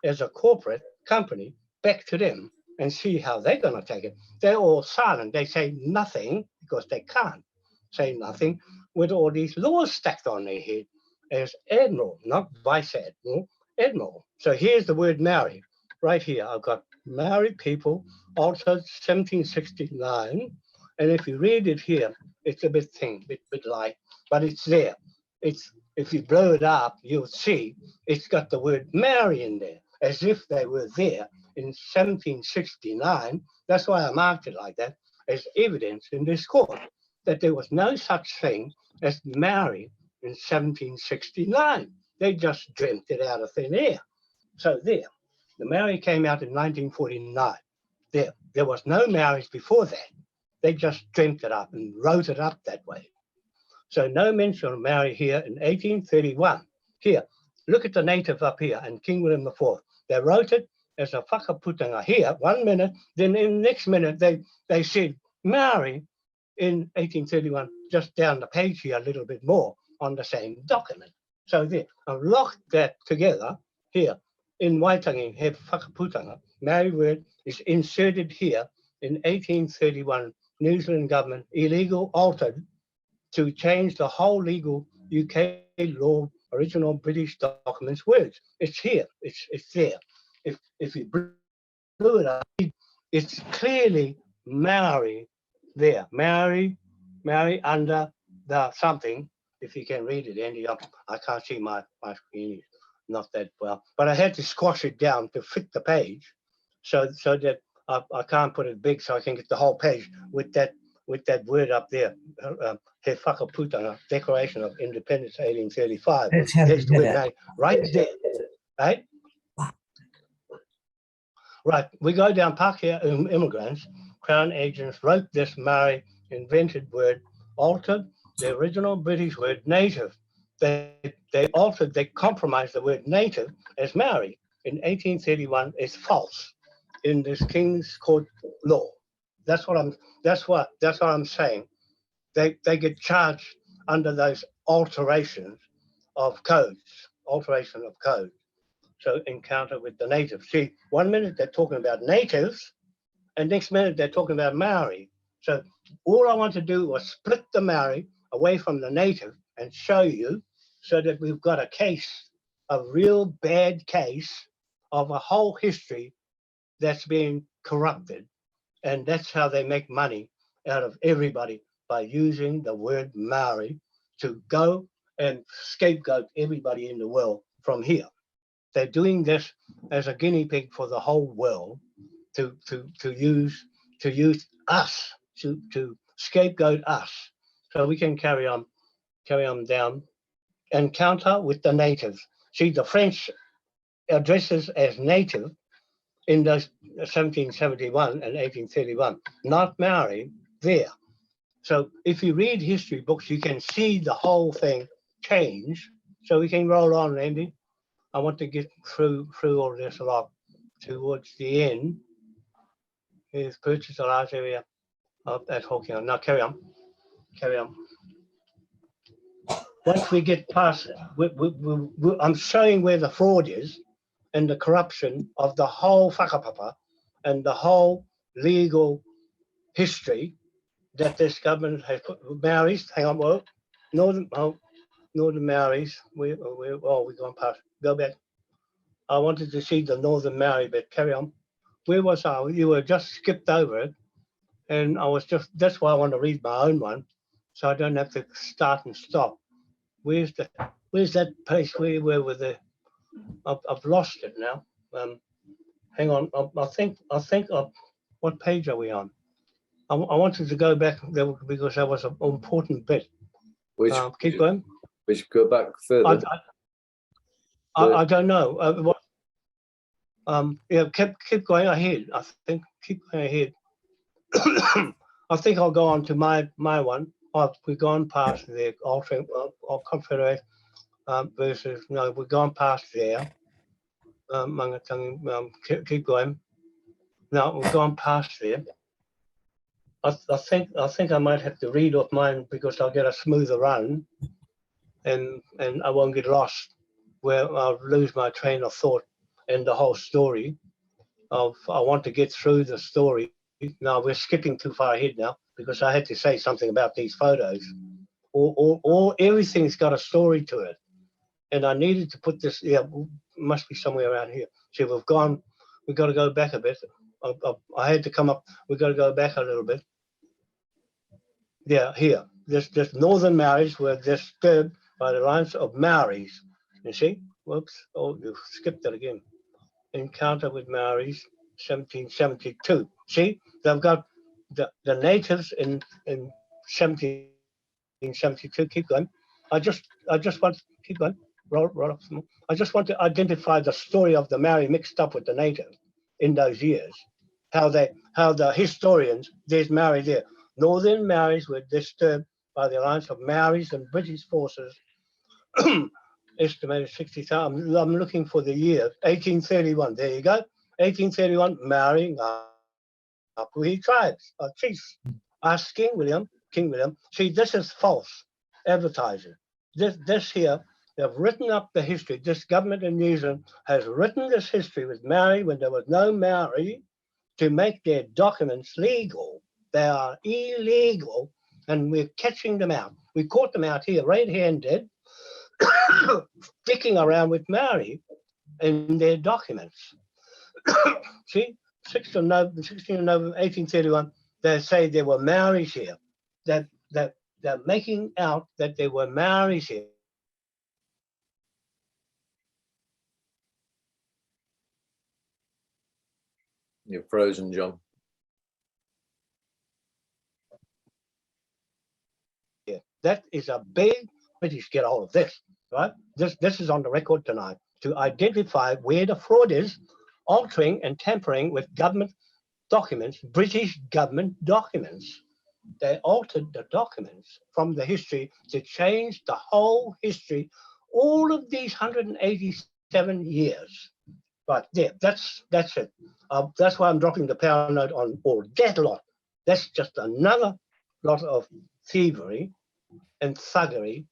as a corporate company back to them and see how they're going to take it. They're all silent. They say nothing because they can't say nothing with all these laws stacked on their head as Admiral, not Vice Admiral, Admiral. So here's the word Maori right here. I've got Maori people, also 1769. And if you read it here, it's a bit light, but it's there. If you blow it up, you'll see it's got the word Maori in there, as if they were there in 1769. That's why I marked it like that, as evidence in this court that there was no such thing as Maori in 1769. They just dreamt it out of thin air. So there, the Maori came out in 1949. There was no Maoris before that. They just dreamt it up and wrote it up that way. So no mention of Maori here in 1831. Here, look at the native up here and King William IV. They wrote it as a whakaputanga here, 1 minute, then in the next minute they said Maori in 1831, just down the page here a little bit more on the same document. So there, I've locked that together here in Waitangi, he whakaputanga. Maori word is inserted here in 1831. New Zealand government illegal altered to change the whole legal UK law, original British documents words. It's here. It's there. If you blew it up, it's clearly Maori there. Maori under the something. If you can read it, Andy, I can't see my screen. Not that well, but I had to squash it down to fit the page, so that I can't put it big, so I can get the whole page with that word up there. He whakaputanga, Declaration of Independence, 1835. There's the word Maori right there, right? Right, we go down Pākehā immigrants, Crown agents wrote this Maori invented word, altered the original British word native. They altered, they compromised the word native as Maori in 1831 is false in this King's Court law. That's what I'm saying. They get charged under those alterations of codes, alteration of code. So encounter with the natives. See, 1 minute they're talking about natives, and next minute they're talking about Maori. So all I want to do was split the Maori away from the native and show you, so that we've got a case, a real bad case of a whole history that's been corrupted. And that's how they make money out of everybody, by using the word Maori to go and scapegoat everybody in the world from here. They're doing this as a guinea pig for the whole world to use us, to scapegoat us, so we can carry on down and counter with the natives. See, the French addresses as native in those 1771 and 1831, not Maori there. So if you read history books, you can see the whole thing change. So we can roll on, Andy. I want to get through all this a lot towards the end. Here's purchase a large area of that Hokkien. Now carry on. Once we get past, I'm showing where the fraud is and the corruption of the whole whakapapa and the whole legal history that this government has put. Maoris, hang on, well, Northern Maoris, we're going past, go back. I wanted to see the Northern Maori, but carry on. Where was I? You were just skipped over it. And that's why I want to read my own one, so I don't have to start and stop. Where's that place where with the, I've lost it now. Hang on, I think what page are we on? I wanted to go back there because that was an important bit. Keep going. We should go back further. I don't know. Yeah, keep going ahead. I think keep going ahead. I think I'll go on to my one. We've gone past the Confederation versus no. We've gone past there. Keep going. No, we've gone past there. I think I might have to read off mine because I'll get a smoother run, and I won't get lost where I'll lose my train of thought and the whole story. I want to get through the story. Now we're skipping too far ahead now because I had to say something about these photos. Or everything's got a story to it, and I needed to put this. Yeah, must be somewhere around here. See, we've got to go back a bit. I had to come up. We've got to go back a little bit. Yeah, here. This Northern Maoris were disturbed by the alliance of Maoris. You see? Whoops. Oh, you skipped it again. Encounter with Maoris, 1772. See, they've got the natives in 1772. Keep going. I just want keep going. Roll up some more. I just want to identify the story of the Maori mixed up with the native in those years. How the historians, there's Maori there. Northern Maoris were disturbed by the alliance of Maoris and British forces. Estimated 60,000. I'm looking for the year 1831. There you go. 1831. Maori Akuhata tribes, chiefs. Ask King William. See, this is false advertising. This here They've written up the history. This government in New Zealand has written this history with Maori when there was no Maori to make their documents legal. They are illegal, and we're catching them out. We caught them out here, red-handed, dicking around with Maori in their documents. See, 16th of November, 1831, they say there were Maoris here. That they're making out that there were Maoris here. You're frozen, John. Yeah, that is a big British get hold of this, right? This is on the record tonight to identify where the fraud is, altering and tampering with government documents, British government documents. They altered the documents from the history to change the whole history, all of these 187 years. But there, that's it. That's why I'm dropping the power note on all that lot. That's just another lot of thievery and thuggery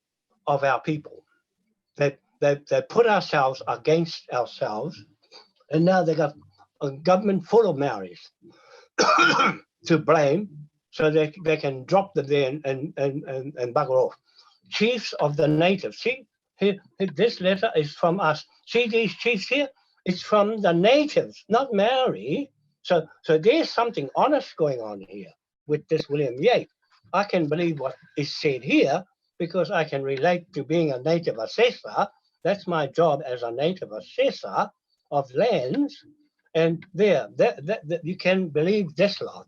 of our people. They put ourselves against ourselves, and now they got a government full of Maoris to blame, so they can drop them there and bugger off. Chiefs of the natives. See, here, this letter is from us. See these chiefs here? It's from the natives, not Maori. So there's something honest going on here with this William Yates. I can believe what is said here because I can relate to being a native assessor. That's my job as a native assessor of lands. And there, you can believe this lot,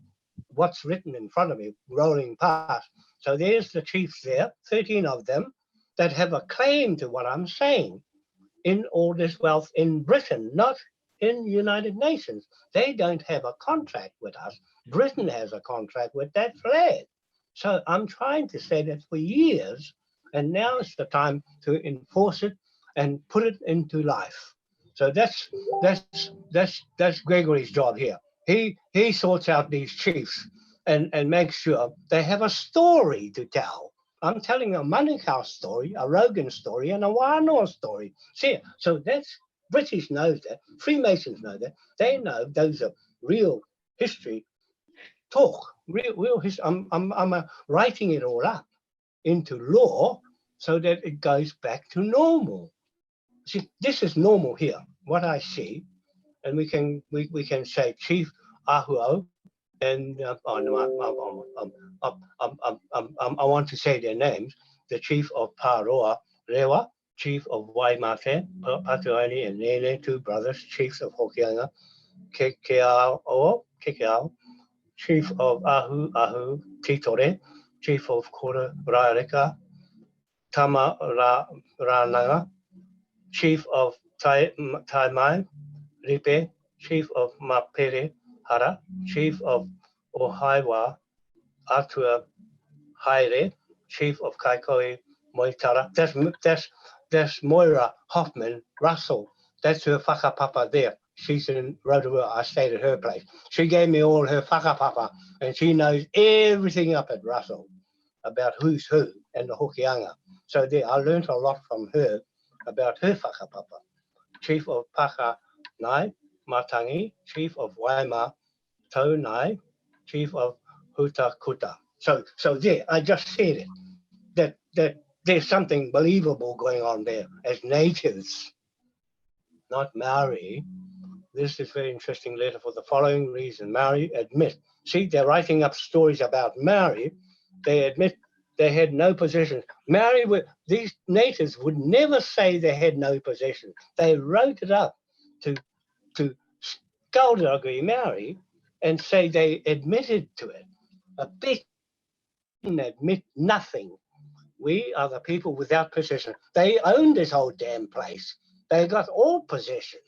what's written in front of me, rolling past. So there's the chiefs there, 13 of them, that have a claim to what I'm saying. In all this wealth in Britain, not in the United Nations. They don't have a contract with us. Britain has a contract with that flag. So I'm trying to say that for years, and now is the time to enforce it and put it into life. So that's Gregory's job here. He sorts out these chiefs and makes sure they have a story to tell. I'm telling a Manukau story, a Rogan story, and a Wanoa story. See, so that's British knows that. Freemasons know that. They know those are real history talk. Real history. I'm writing it all up into law so that it goes back to normal. See, this is normal here. What I see, and we can say Chief Ahuo. And I want to say their names. The chief of Araroa, Rewa, chief of Waimate, Patuani and Nene, two brothers, chiefs of Hokianga, Kekeao, chief of Ahu, Titore, chief of Kora Raireka, Tama Ranaga, chief of Taimai, Ripe, chief of Mapere, Hara, chief of Ohaiwa, Atua Haere, chief of Kaikoi Moitara. That's Moira Hoffman Russell. That's her whakapapa there. She's in Rotorua. I stayed at her place. She gave me all her whakapapa, and she knows everything up at Russell about who's who and the Hokianga. So there, I learned a lot from her about her whakapapa. Chief of Paka Nai, Matangi, chief of Waima, Taunai, chief of Hutakuta. So there, I just said it, that there's something believable going on there as natives, not Maori. This is a very interesting letter for the following reason. Maori admit, see, they're writing up stories about Maori. They admit they had no possessions. These natives would never say they had no possessions. They wrote it up to skullduggery Maori and say they admitted to it. A big admit nothing. We are the people without possession. They own this whole damn place. They got all possession.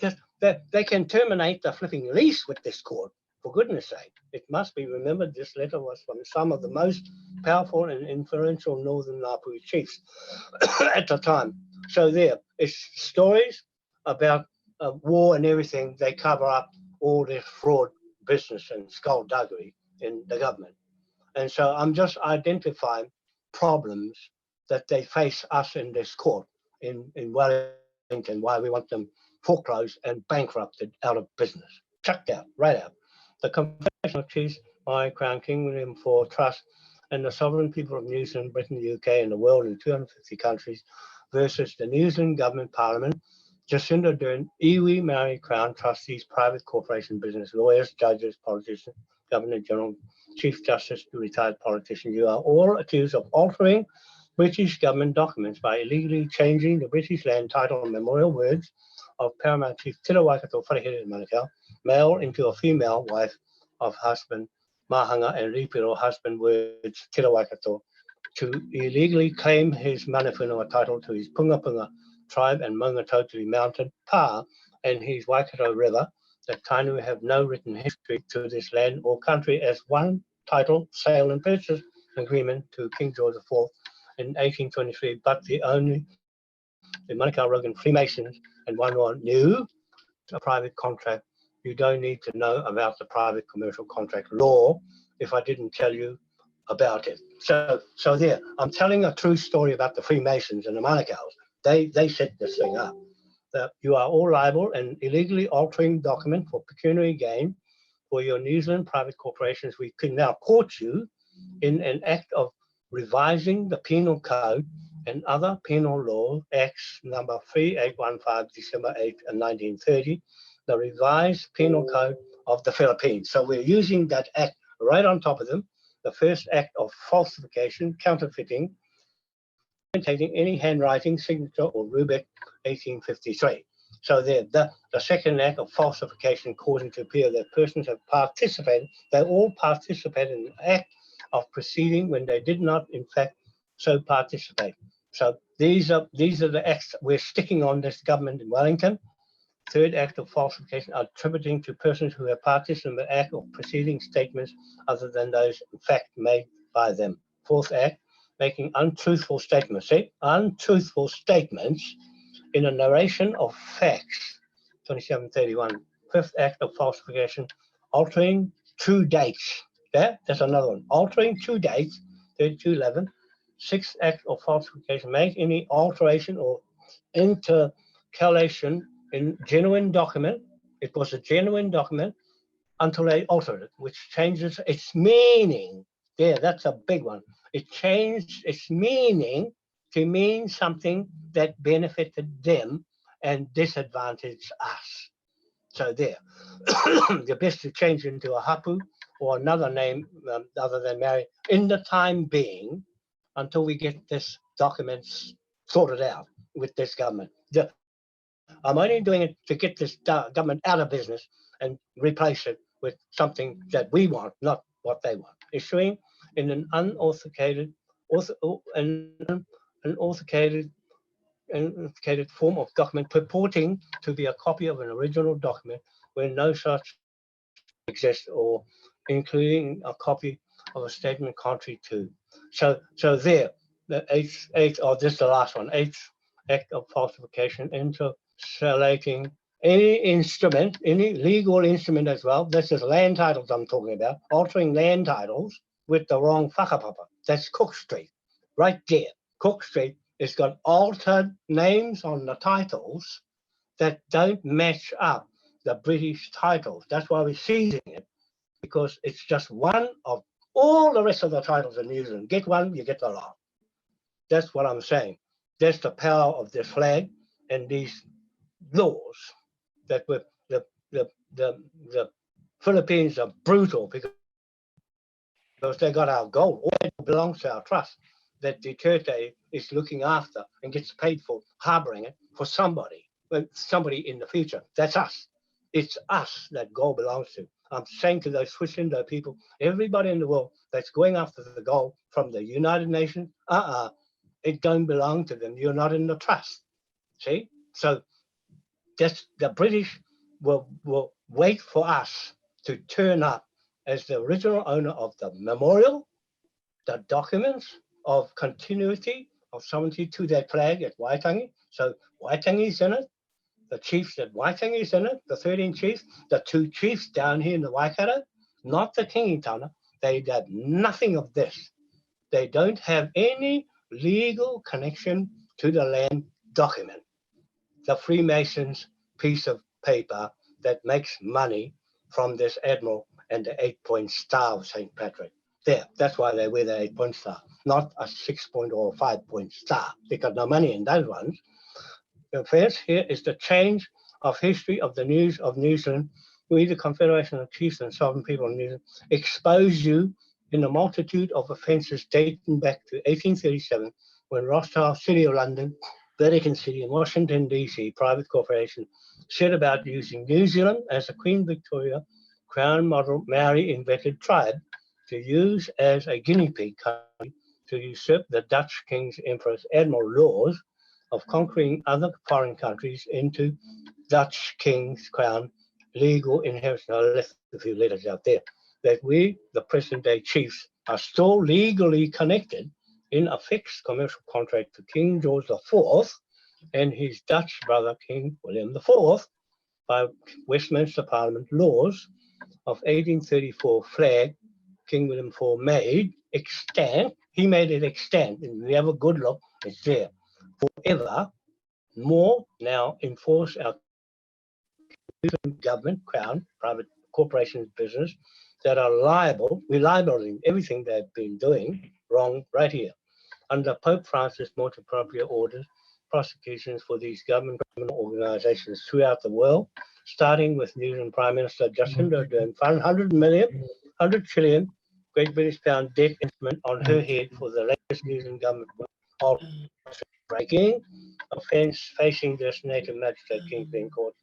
Just that they can terminate the flipping lease with this court. For goodness sake, it must be remembered this letter was from some of the most powerful and influential Northern Ngāpuhi chiefs at the time. So there, it's stories about war and everything. They cover up all this fraud business and skullduggery in the government. And so I'm just identifying problems that they face us in this court. in Wellington, why we want them foreclosed and bankrupted, out of business, chucked out, right out. The Confederation of Chiefs by Crown King William IV Trust and the sovereign people of New Zealand, Britain, the UK, and the world in 250 countries versus the New Zealand Government Parliament, Jacinda Ardern, iwi Maori Crown trustees, private corporation business, lawyers, judges, politicians, Governor General, Chief Justice, retired politicians. You are all accused of altering British government documents by illegally changing the British land title and memorial words of Paramount Chief Tira Waikato Wharehere Manukau, male into a female wife of husband Mahanga and Ripiro husband words Tira Waikato, to illegally claim his mana whenua title to his Punga Punga tribe and Maungatautari Mountain Pa and his Waikato River, that Kainui have no written history to this land or country as one title, sale and purchase agreement to King George IV in 1823, but the Manukau Rogan Freemasons and Wanoa knew a private contract. You don't need to know about the private commercial contract law if I didn't tell you about it. So there, I'm telling a true story about the Freemasons and the Manukau's. They set this thing up. That you are all liable and illegally altering document for pecuniary gain for your New Zealand private corporations. We can now court you in an act of revising the penal code and other penal law, Acts number 3815, December 8, 1930, the revised penal code of the Philippines. So we're using that act right on top of them, the first act of falsification, counterfeiting, imitating any handwriting, signature, or rubric, 1853. So there, the second act of falsification causing to appear that persons have participated, they all participated in the act of proceeding when they did not, in fact, so participate. So these are the acts we're sticking on this government in Wellington. Third act of falsification, attributing to persons who have participated in the act of proceeding statements other than those in fact made by them. Fourth act, making untruthful statements. See, untruthful statements in a narration of facts, 2731. Fifth act of falsification, altering true dates. Yeah, that's another one. Altering true dates, 3211. Sixth act of falsification, make any alteration or intercalation in genuine document. It was a genuine document until they altered it, which changes its meaning. There, that's a big one. It changed its meaning to mean something that benefited them and disadvantaged us. So there, the best to change into a hapu or another name other than Mary in the time being until we get this documents sorted out with this government. I'm only doing it to get this government out of business and replace it with something that we want, not what they want. Issuing in an unauthenticated form of document purporting to be a copy of an original document where no such exists, or including a copy of a statement contrary to. So there, the eighth, this is the last one, eighth act of falsification, intercalating any instrument, any legal instrument as well. This is land titles I'm talking about, altering land titles with the wrong whakapapa. That's Cook Street, right there. Cook Street has got altered names on the titles that don't match up the British titles. That's why we're seizing it, because it's just one of all the rest of the titles in New Zealand. Get one, you get the lot. That's what I'm saying. That's the power of this flag and these laws that were the Philippines are brutal because they got our gold. All that belongs to our trust that Duterte is looking after and gets paid for harboring it for somebody in the future. That's us. It's us that gold belongs to. I'm saying to those Swiss Indo people, everybody in the world that's going after the gold from the United Nations, it don't belong to them. You're not in the trust. See? So that's the British will wait for us to turn up as the original owner of the memorial, the documents of continuity of sovereignty to that flag at Waitangi. So Waitangi's in it, the chiefs at Waitangi's in it, the 13 chiefs, the 2 chiefs down here in the Waikato, not the Kingitana. They have nothing of this. They don't have any legal connection to the land document, the Freemasons piece of paper that makes money from this Admiral and the 8-point star of St. Patrick. There, that's why they wear the 8-point star, not a 6-point or 5-point star. They got no money in those ones. The first here is the change of history of the news of New Zealand. We, the Confederation of Chiefs and Sovereign People of New Zealand, expose you in a multitude of offences dating back to 1837, when Rothschild, City of London, Vatican City, and Washington, D.C. private corporation set about using New Zealand as a Queen Victoria Crown model Maori invented tribe to use as a guinea pig country to usurp the Dutch King's Emperor's Admiral laws of conquering other foreign countries into Dutch King's Crown legal inheritance. I left a few letters out there. That we, the present day chiefs, are still legally connected in a fixed commercial contract to King George IV and his Dutch brother King William IV by Westminster Parliament laws of 1834 flag King William IV made extant. He made it extant, and we have a good look, it's there. Forever more now enforce our government, crown, private corporations, business that are liable. We're liable in everything they've been doing wrong right here. Under Pope Francis, most appropriate orders, prosecutions for these government criminal organizations throughout the world, starting with New Zealand Prime Minister Jacinda Ardern, 100 trillion Great British pound debt instrument on her head for the latest New Zealand government of breaking offence facing this native magistrate Kingpin Court,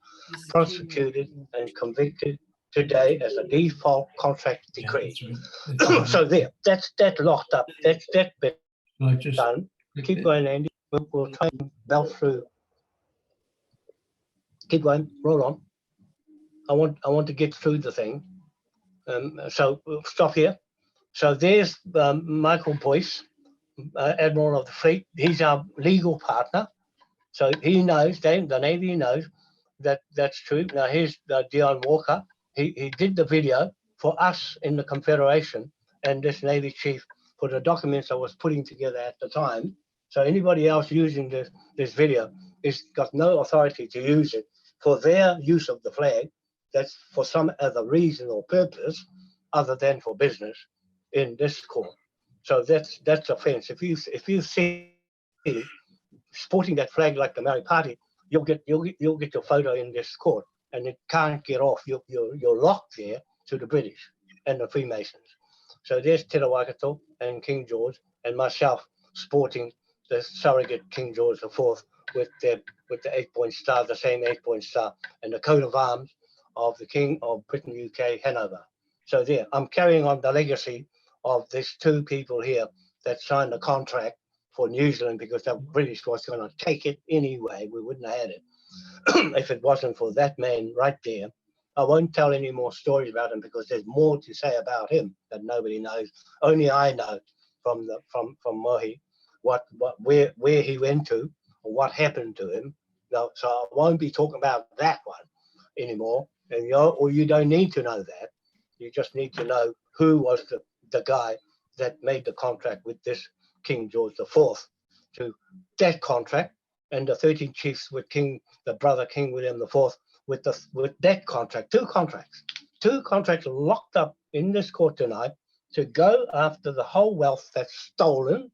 prosecuted and convicted today as a default contract decree. So there, that's that locked up. That's that bit done. Keep going, Andy. We'll try and belt through. Keep going. Roll on. I want to get through the thing. So we'll stop here. So there's Michael Boyce, Admiral of the Fleet. He's our legal partner. So he knows, the Navy knows that that's true. Now here's Dion Walker. He did the video for us in the Confederation and this Navy chief for the documents I was putting together at the time. So anybody else using this video is got no authority to use it for their use of the flag. That's for some other reason or purpose other than for business in this court. So that's offence. If you see sporting that flag like the Maori Party, you'll get your photo in this court, and it can't get off. You're locked there to the British and the Freemasons. So there's Te Waikato and King George and myself sporting the surrogate King George IV with the 8-point star, the same 8-point star, and the coat of arms of the King of Britain, UK, Hanover. So there, I'm carrying on the legacy of these two people here that signed the contract for New Zealand because the British was going to take it anyway. We wouldn't have had it if it wasn't for that man right there. I won't tell any more stories about him because there's more to say about him that nobody knows. Only I know from Mohi where he went to or what happened to him. No, so I won't be talking about that one anymore. And you don't need to know that. You just need to know who was the guy that made the contract with this King George IV to that contract, and the 13 chiefs with the brother King William IV with that contract. Two contracts locked up in this court tonight to go after the whole wealth that's stolen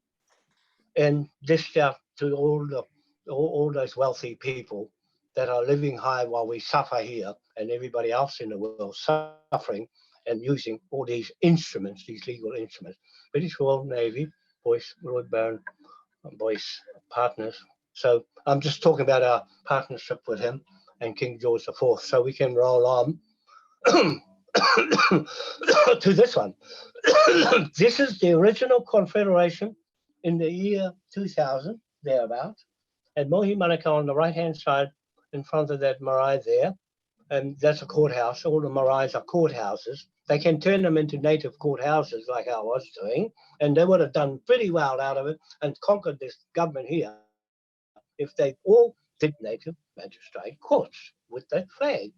and dished out to all those wealthy people that are living high while we suffer here and everybody else in the world suffering and using all these instruments, these legal instruments. British Royal Navy, Boyce, Lord Baron, Boyce partners. So I'm just talking about our partnership with him and King George IV. So we can roll on to this one. This is the original Confederation in the year 2000, thereabouts. And Mohi Manukau on the right-hand side in front of that marae there. And that's a courthouse. All the maraes are courthouses. They can turn them into native courthouses like I was doing, and they would have done pretty well out of it and conquered this government here if they all did native magistrate courts with that flag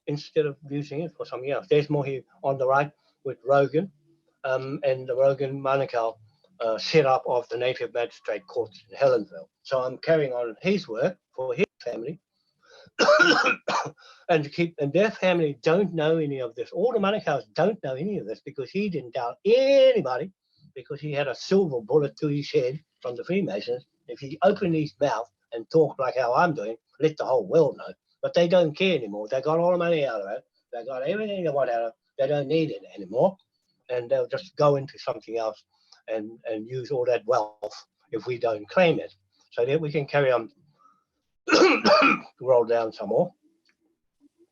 instead of using it for something else. There's Mohi on the right with Rogan and the Rogan Manukau setup of the Native Magistrate Courts in Helensville. So I'm carrying on his work for his family. and their family don't know any of this. All the Manukau's don't know any of this because he didn't tell anybody, because he had a silver bullet to his head from the Freemasons. If he opened his mouth and talked like how I'm doing, let the whole world know. But they don't care anymore. They got all the money out of it. They got everything they want out of it. They don't need it anymore. And they'll just go into something else and use all that wealth if we don't claim it. So that we can carry on. Roll down some more.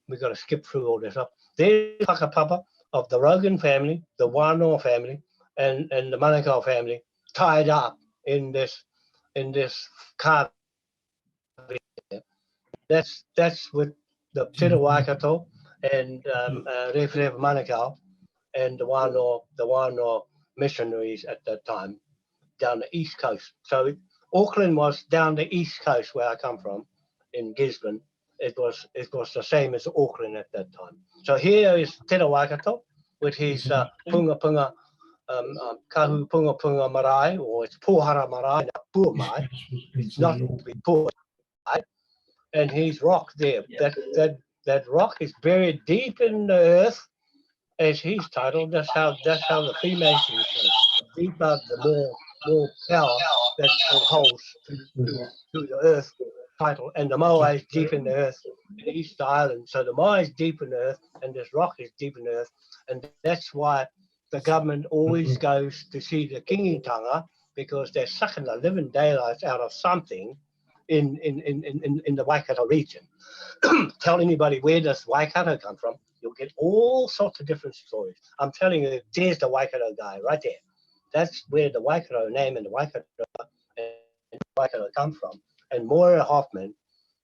We've got to skip through all this up. There's whakapapa of the Rogan family, the Wanoa family, and the Manukau family tied up in this car. That's with the Te Waikato and Ref Manukau and the Wanoa missionaries at that time down the east coast. So Auckland was down the east coast where I come from, in Gisborne. It was the same as Auckland at that time. So here is Te Waikato with his punga punga, kahu punga punga marae, or it's puhara marae, not puamai. It's not puamai. And his rock there. That rock is buried deep in the earth, as he's titled. That's how the Freemasons say. The deeper, the more power that holds to the earth title. And the Moai is deep in the earth in the East Island. So the Moai is deep in the earth and this rock is deep in the earth. And that's why the government always goes to see the kingitanga, because they're sucking the living daylights out of something in the Waikato region. Tell anybody where does Waikato come from, you'll get all sorts of different stories. I'm telling you, there's the Waikato guy right there. That's where the Waikato name and the Waikato come from. And Moira Hoffman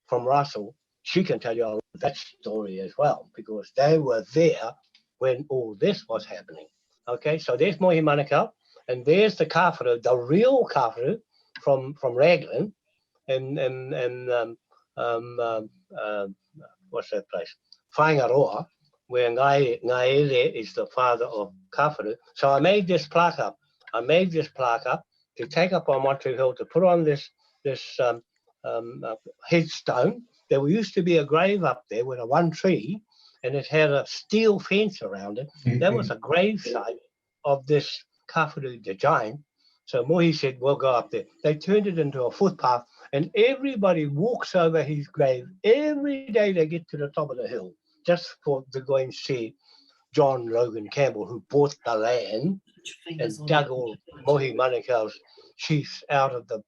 from Russell, she can tell you that story as well, because they were there when all this was happening. Okay, so there's Mohi Manukau, and there's the Kawharu, the real Kawharu from Raglan, and what's that place? Whangaroa, where Ngaere is the father of Kawharu. So I made this plaque up. To take up on Montreal Hill, to put on this headstone. There used to be a grave up there with a one tree, and it had a steel fence around it. That was a grave site of this Kawharu the giant. So Mohi said, we'll go up there. They turned it into a footpath, and everybody walks over his grave. Every day they get to the top of the hill just to go and see John Logan Campbell, who bought the land and dug all Mohi Manukau's chiefs out of the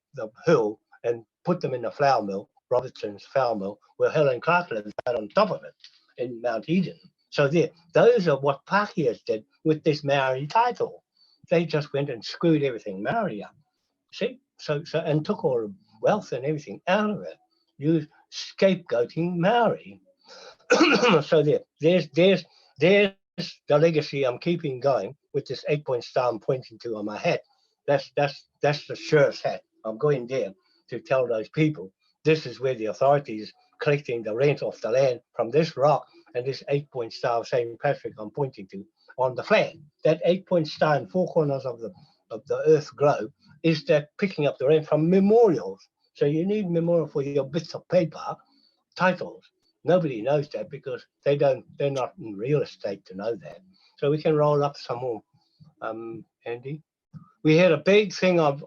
hill and put them in the flour mill, Robertson's flour mill, where Helen Clark lives out on top of it in Mount Eden. So those are what Pākehās did with this Maori title. They just went and screwed everything Maori up. See? So and took all the wealth and everything out of it. Used scapegoating Maori. So there's the legacy I'm keeping going with this 8-point star I'm pointing to on my hat. That's the sheriff's hat. I'm going there to tell those people this is where the authorities collecting the rent off the land from this rock and this 8-point star of St. Patrick I'm pointing to on the flag. That 8-point star in four corners of the earth globe is that picking up the rent from memorials. So you need memorial for your bits of paper, titles. Nobody knows that because they're not in real estate to know that. So we can roll up some more, Andy. We had a big thing of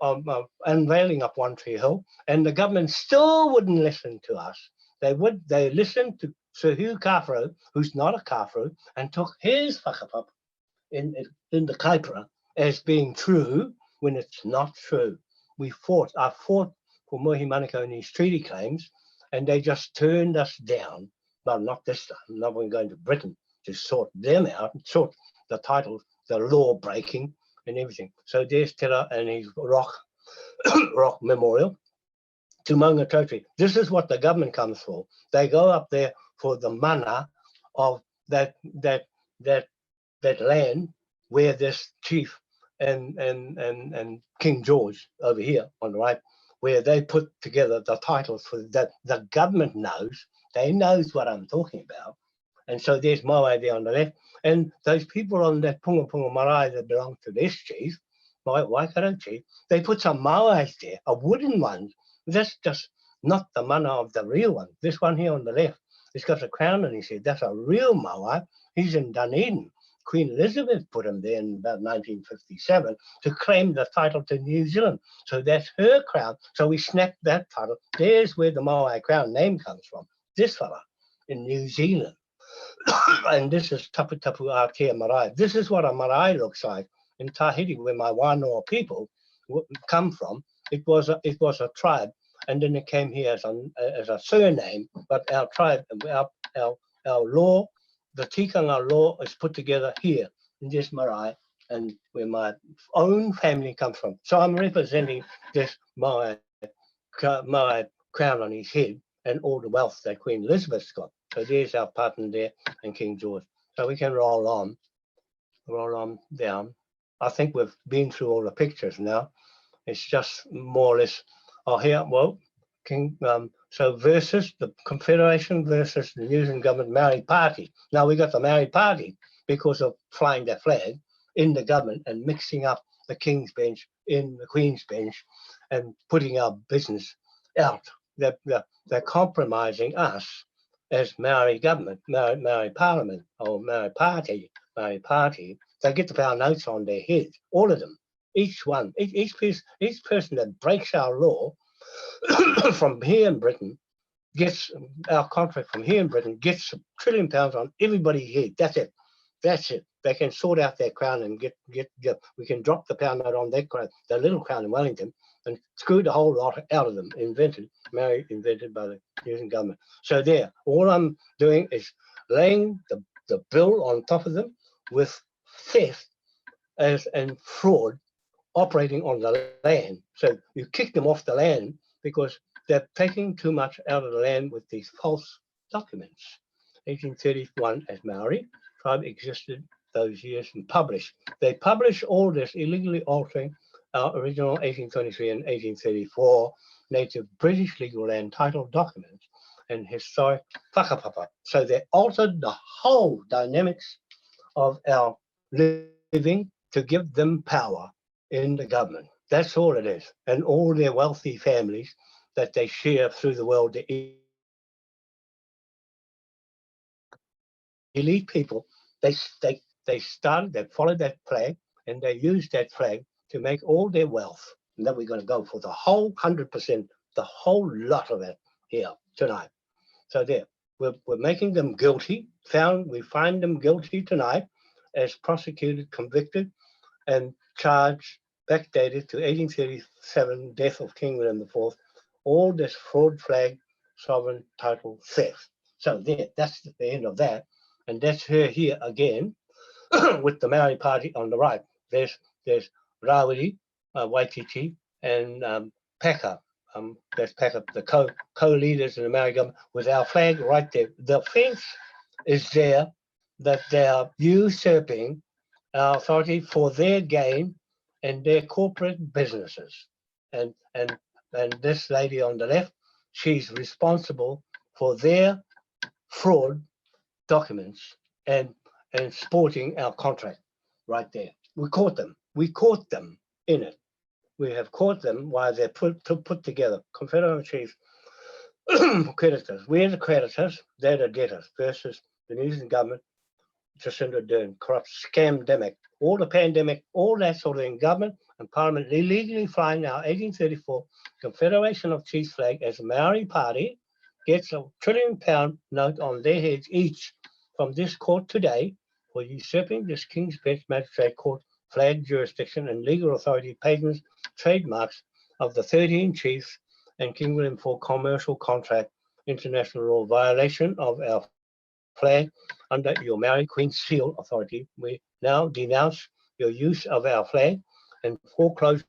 unveiling up One Tree Hill, and the government still wouldn't listen to us. They listened to Sir Hugh Kawharu, who's not a Kawharu, and took his whakapapa in the kaipara as being true when it's not true. I fought for Mohi Manukau in these treaty claims, and they just turned us down. Well, not this time. Now we're going to Britain to sort them out, and sort the titles, the law breaking and everything. So there's Tera and his rock memorial to Maungatautari. This is what the government comes for. They go up there for the mana of that land where this chief and King George over here on the right, where they put together the titles for that. The government knows. They knows what I'm talking about. And so there's Moai there on the left. And those people on that Punga Punga Marae that belong to this chief, Waikarochi, they put some mauais there, a wooden one. That's just not the mana of the real one. This one here on the left, it's got a crown on his head. That's a real mauai. He's in Dunedin. Queen Elizabeth put him there in about 1957 to claim the title to New Zealand. So that's her crown. So we snapped that title. There's where the Maui crown name comes from. This fella in New Zealand. And this is Tapu Tapu Ākea Marae. This is what a marae looks like in Tahiti, where my Wanoa people come from. It was a tribe, and then it came here as a surname. But our tribe, our law, the tikanga law is put together here in this marae, and where my own family comes from. So I'm representing this my crown on his head and all the wealth that Queen Elizabeth's got. So there's our partner there and King George. So we can roll on down. I think we've been through all the pictures now. It's just more or less, here, well, King, so versus the Confederation versus the New Zealand government Maori Party. Now we got the Maori Party because of flying that flag in the government and mixing up the King's Bench in the Queen's Bench and putting our business out. They're compromising us as Maori government, Maori Parliament, or Maori Party. They get the power notes on their heads, all of them. Each one, each person that breaks our law from here in Britain gets our contract from here in Britain gets £1 trillion on everybody's head. That's it. They can sort out their crown and get. We can drop the pound note on their crown, the little crown in Wellington, and screw the whole lot out of them. Maori invented by the New Zealand government. So there, all I'm doing is laying the bill on top of them with theft and fraud operating on the land. So you kick them off the land because they're taking too much out of the land with these false documents. 1831 as Maori tribe existed those years and published. They published all this illegally altering our original 1823 and 1834 native British legal land title documents and historic whakapapa. So they altered the whole dynamics of our living to give them power in the government. That's all it is. And all their wealthy families that they share through the world, the elite people, they followed that flag and they used that flag to make all their wealth. And then we're going to go for the whole 100%, the whole lot of it here tonight. So there, we're making them guilty. We find them guilty tonight as prosecuted, convicted, and charged, backdated to 1837, death of King William IV, all this fraud flag, sovereign title theft. So there, that's the end of that. And that's her here again with the Maori Party on the right. There's Rawiri, Waititi, and Paka. That's Paka, the co-leaders in the Maori government with our flag right there. The offence is there that they are usurping our authority for their gain and their corporate businesses. And this lady on the left, she's responsible for their fraud documents and sporting our contract right there. We caught them in it. We have caught them while they're put together. Confederate chiefs, creditors. We're the creditors, they're the debtors versus the New Zealand government, Jacinda Ardern, corrupt scamdemic, all the pandemic, all that sort of thing, government and parliament illegally flying our 1834 Confederation of Chiefs flag as a Maori Party gets a £1 trillion note on their heads each from this court today for usurping this King's Bench Magistrate Court flag jurisdiction and legal authority patents trademarks of the 13 chiefs and King William IV commercial contract international law violation of our flag under your Maori Queen Seal authority. We now denounce your use of our flag and foreclose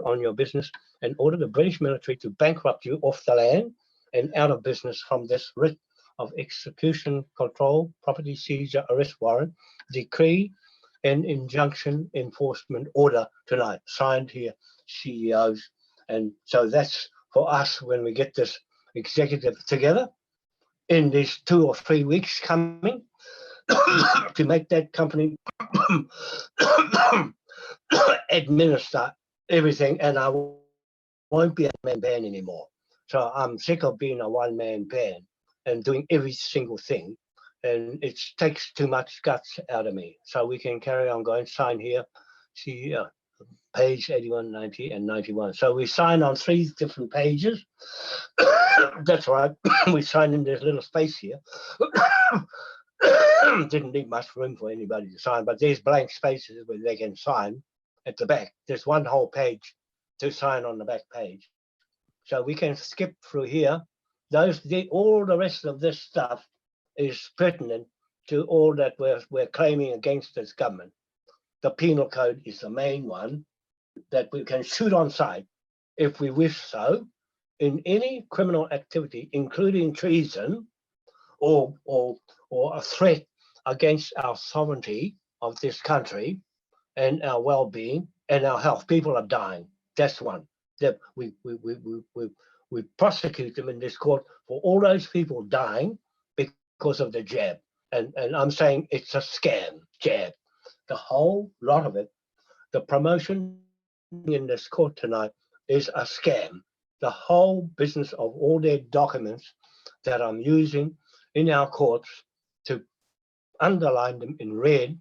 on your business and order the British military to bankrupt you off the land and out of business from this writ of execution, control, property seizure, arrest warrant, decree, and injunction enforcement order tonight. Signed here, CEOs. And so that's for us when we get this executive together in these 2 or 3 weeks coming to make that company administer everything, and I won't be a one-man band anymore. So I'm sick of being a one-man band and doing every single thing, and it takes too much guts out of me. So we can carry on going. Sign here. See page 81, 90, and 91. So we sign on 3 different pages. That's right. We sign in this little space here. Didn't leave much room for anybody to sign, but there's blank spaces where they can sign at the back. There's one whole page to sign on the back page. So we can skip through here. All the rest of this stuff is pertinent to all that we're claiming against this government. The penal code is the main one that we can shoot on sight if we wish so in any criminal activity, including treason or a threat against our sovereignty of this country and our well-being and our health. People are dying. That's one. That we prosecute them in this court for all those people dying because of the jab. And I'm saying it's a scam, jab. The whole lot of it, the promotion in this court tonight is a scam. The whole business of all their documents that I'm using in our courts to underline them in red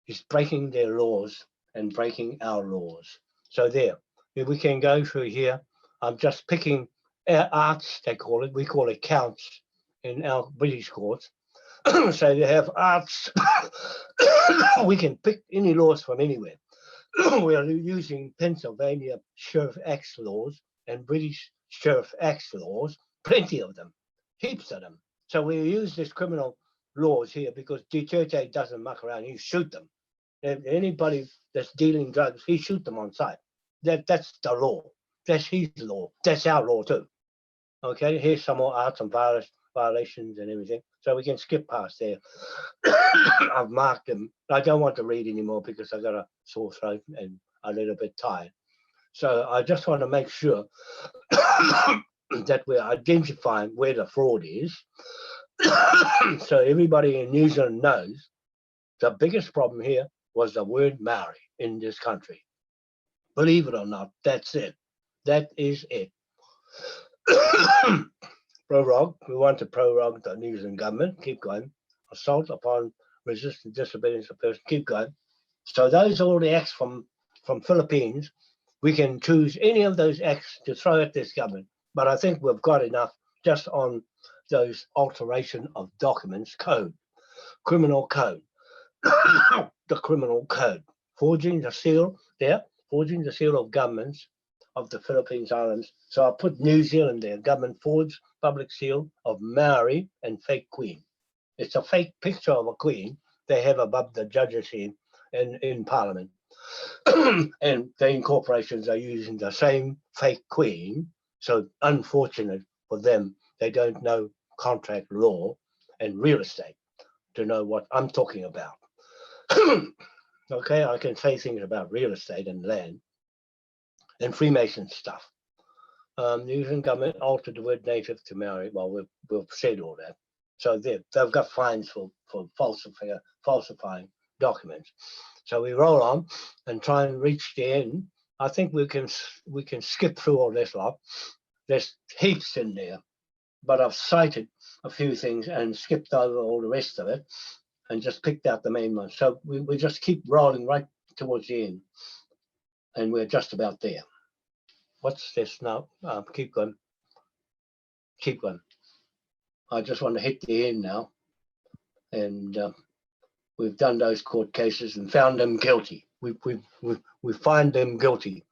is breaking their laws and breaking our laws. So there, if we can go through here, I'm just picking arts, they call it. We call it counts in our British courts. So they have arts. We can pick any laws from anywhere. We are using Pennsylvania Sheriff Acts laws and British Sheriff Acts laws, plenty of them, heaps of them. So we use this criminal laws here because Duterte doesn't muck around, he shoot them. If anybody that's dealing drugs, he shoot them on sight. That's the law. That's his law. That's our law too. Okay, here's some more arts and violations and everything. So we can skip past there. I've marked them. I don't want to read anymore because I've got a sore throat and a little bit tired. So I just want to make sure that we're identifying where the fraud is. So everybody in New Zealand knows the biggest problem here was the word Maori in this country. Believe it or not, that's it. That is it. Prorogue, we want to prorogue the New Zealand government. Keep going. Assault upon resisting disobedience of person. Keep going. So those are all the acts from Philippines. We can choose any of those acts to throw at this government. But I think we've got enough just on those alteration of documents code, criminal code, the criminal code, forging the seal there, forging the seal of governments of the Philippines Islands. So I put New Zealand there, government forged public seal of Maori and fake queen. It's a fake picture of a queen they have above the judges here in Parliament. And the corporations are using the same fake queen. So unfortunate for them, they don't know contract law and real estate to know what I'm talking about. Okay, I can say things about real estate and land and Freemason stuff. New Zealand government altered the word native to Maori. Well, we've said all that. So they've got fines for falsifying documents. So we roll on and try and reach the end. I think we can skip through all this lot. There's heaps in there, but I've cited a few things and skipped over all the rest of it and just picked out the main ones. So we just keep rolling right towards the end, and we're just about there. What's this now? Keep going. Keep going. I just want to hit the end now. And we've done those court cases and found them guilty. We find them guilty.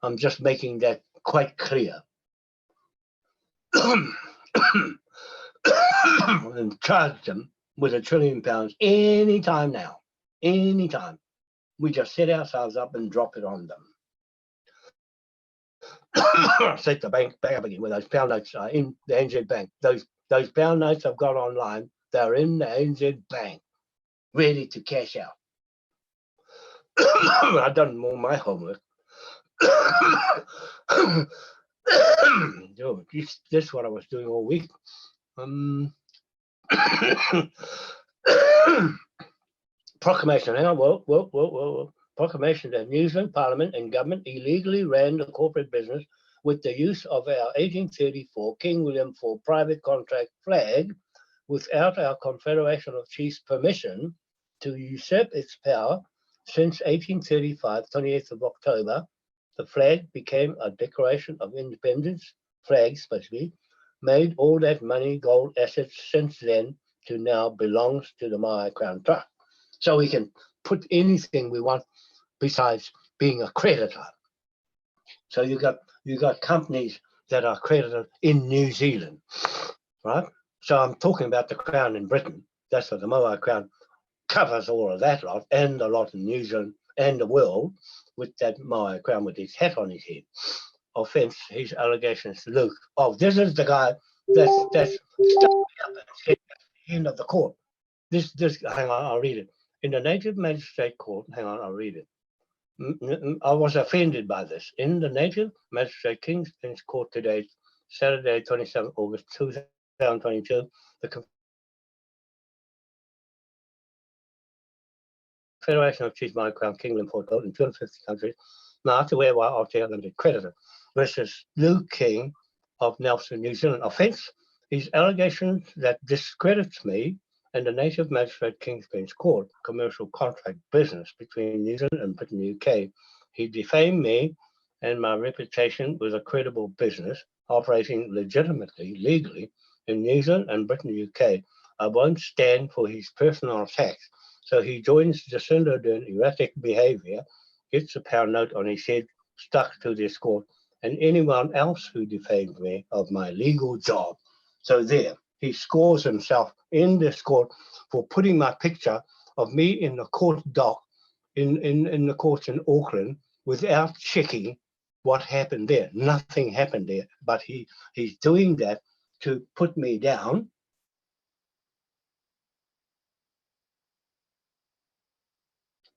I'm just making that quite clear. And charge them with £1 trillion anytime now. Anytime. We just set ourselves up and drop it on them. Set the bank back up again where those pound notes are in the NZ Bank. Those pound notes I've got online, they're in the NZ Bank, ready to cash out. I've done all my homework. This is what I was doing all week. Proclamation. Hang on. Whoa. proclamation that New Zealand Parliament and government illegally ran the corporate business with the use of our 1834 King William IV private contract flag without our Confederation of Chiefs permission to usurp its power. Since 1835, 28th of October, the flag became a Declaration of Independence flag, supposedly, made all that money, gold, assets since then to now belongs to the Maori Crown Trust. So we can put anything we want besides being a creditor. So you got companies that are credited in New Zealand, right? So I'm talking about the Crown in Britain. That's what the Maori Crown covers all of that lot, and a lot in New Zealand and the world, with that Maori Crown with his hat on his head. Offence, his allegations to Luke. Oh, this is the guy that's stuck me up and said at the end of the court. This hang on, I'll read it. In the Native Magistrate Court, hang on, I'll read it. I was offended by this. In the Native Magistrate King's Bench Court today, Saturday, 27 August 2022, the Confederation of Chiefs Maori Crown King William IV in 250 countries, now to where RTL Limited creditor versus Luke King of Nelson, New Zealand. Offence, his allegations that discredits me and the Native Magistrate King's Bench Court commercial contract business between New Zealand and Britain, UK. He defamed me and my reputation with a credible business operating legitimately, legally in New Zealand and Britain, UK. I won't stand for his personal attacks. So he joins Jacinda Ardern erratic behaviour, gets a pound note on his head, stuck to this court, and anyone else who defamed me of my legal job. So there, he scores himself in this court for putting my picture of me in the court dock in the courts in Auckland without checking what happened there. Nothing happened there, but he's doing that to put me down.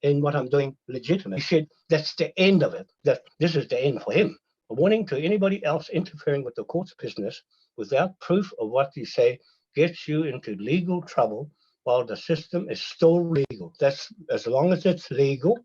In what I'm doing legitimate. He said that's the end of it, that this is the end for him. A warning to anybody else interfering with the court's business without proof of what you say gets you into legal trouble while the system is still legal. That's as long as it's legal,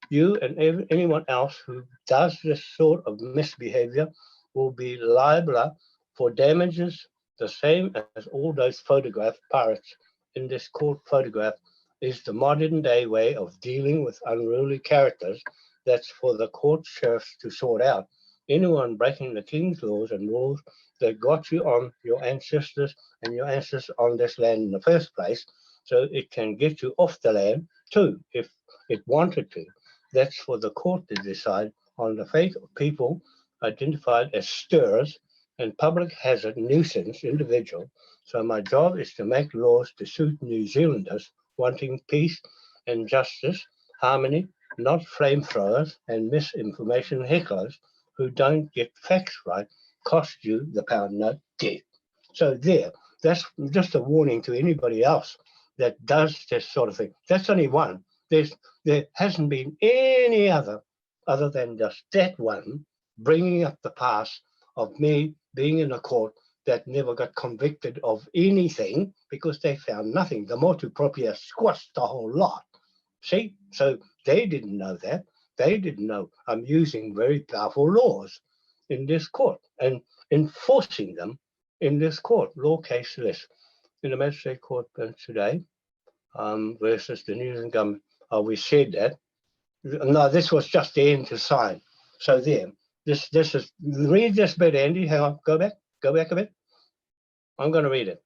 you and anyone else who does this sort of misbehavior will be liable for damages the same as all those photograph pirates in this court photograph is the modern day way of dealing with unruly characters. That's for the court sheriffs to sort out. Anyone breaking the king's laws and rules that got you on your ancestors and your ancestors on this land in the first place, so it can get you off the land too, if it wanted to. That's for the court to decide on the fate of people identified as stirrers and public hazard nuisance individual. So my job is to make laws to suit New Zealanders wanting peace and justice, harmony, not flamethrowers and misinformation hecklers who don't get facts right, cost you the pound note debt. So there, that's just a warning to anybody else that does this sort of thing. That's only one. There hasn't been any other than just that one, bringing up the past of me being in a court that never got convicted of anything because they found nothing. The motu proprio squashed the whole lot. See, so they didn't know that. They didn't know I'm using very powerful laws in this court and enforcing them in this court. Law case list in the magistrate court today versus the New Zealand government. We said that. No, this was just the end to sign. So there, this is, read this bit, Andy. Hang on, go back a bit. I'm going to read it.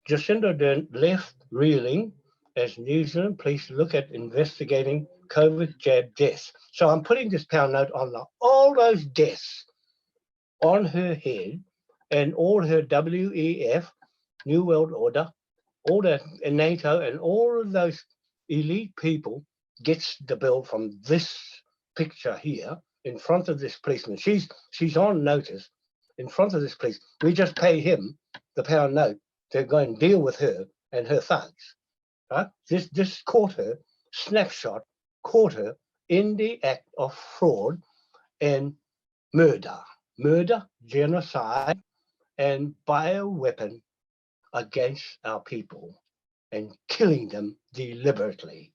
Jacinda Ardern left reeling as New Zealand police look at investigating COVID jab deaths. So I'm putting this pound note on all those deaths on her head and all her WEF, New World Order, all the NATO and all of those elite people gets the bill from this picture here in front of this policeman. She's on notice in front of this police. We just pay him the pound note to go and deal with her and her thugs. Right? This caught her, snapshot, caught her in the act of fraud and murder, genocide, and bioweapon against our people and killing them deliberately.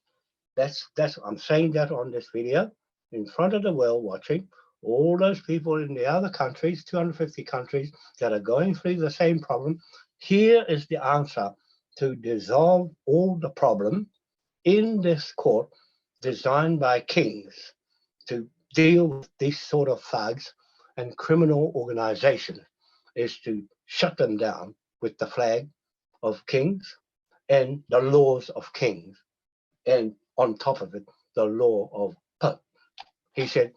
I'm saying that on this video in front of the world watching, all those people in the other countries, 250 countries that are going through the same problem. Here is the answer to dissolve all the problem in this court designed by kings to deal with these sort of thugs and criminal organizations, is to shut them down with the flag of kings and the laws of kings, and on top of it, the law of Pope. He said,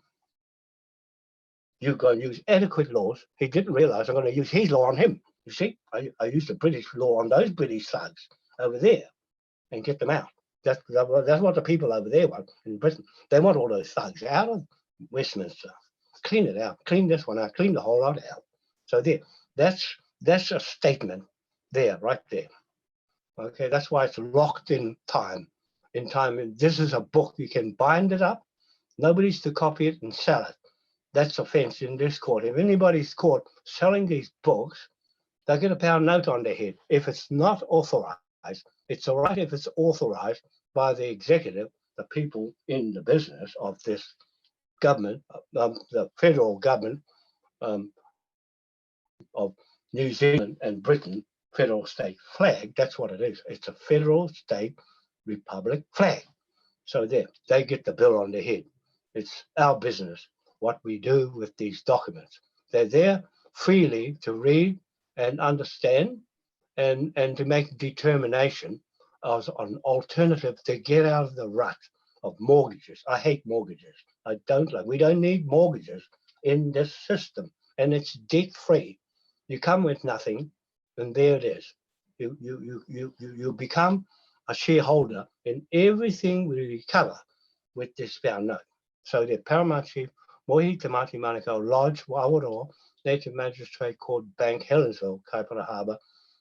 you're going to use adequate laws. He didn't realize I'm going to use his law on him. You see, I used the British law on those British thugs over there and get them out. That's what the people over there want in Britain. They want all those thugs out of Westminster. Clean it out. Clean this one out. Clean the whole lot out. So there, that's a statement there, right there. Okay, that's why it's locked in time. In time, this is a book. You can bind it up. Nobody's to copy it and sell it. That's offense in this court. If anybody's caught selling these books, they'll get a pound note on their head. If it's not authorized, it's all right if it's authorized by the executive, the people in the business of this government, the federal government of New Zealand and Britain, federal state flag. That's what it is. It's a federal state republic flag. So there, they get the bill on their head. It's our business what we do with these documents. They're there freely to read and understand and to make determination as an alternative to get out of the rut of mortgages. I hate mortgages. I don't like, we don't need mortgages in this system, and it's debt free. You come with nothing, and there it is. You become a shareholder in everything we recover with this pound note. So the Paramount Chief Mohi Te Mati Manukau Lodge, Awaroa, Native Magistrate Court Bank, Helensville, Kaipara Harbour,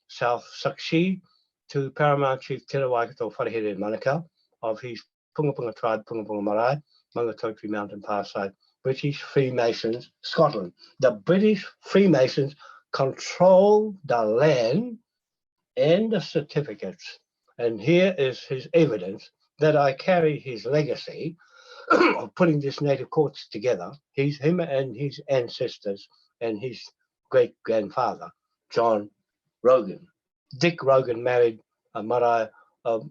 South Sakshi, to Paramount Chief Te Waikato Wharehere Manukau of his Pungapunga tribe, Pungapunga Marae, Mangatoki Mountain Pathside, British Freemasons, Scotland. The British Freemasons control the land and the certificates. And here is his evidence that I carry his legacy of putting this native courts together. Him and his ancestors and his great-grandfather, John Rogan. Dick Rogan married a marae of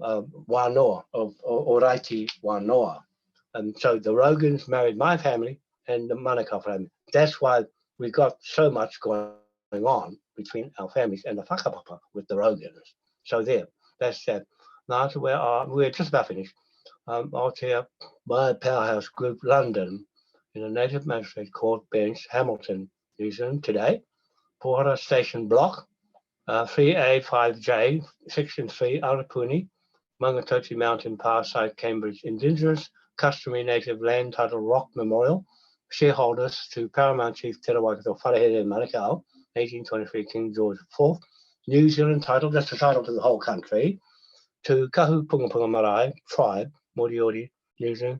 Wanoa, of Oraiti Wanoa. And so the Rogans married my family and the Manukau family. That's why we got so much going on between our families and the whakapapa with the Rogans. So there, that's that. Now to where we're just about finished. Out here, my powerhouse group, London, in a Native Magistrate Court bench, Hamilton, New Zealand, today. Pohara Station Block, 3A5J, Section 3, Arapuni, Mangatoki Mountain, Pathside, Cambridge. Indigenous Customary Native Land Title Rock Memorial. Shareholders to Paramount Chief Te Waikato Wharehere Manukau, 1823 King George IV. New Zealand title, that's the title to the whole country. To Kahu Pungapunga Marae Tribe, Moriori, New Zealand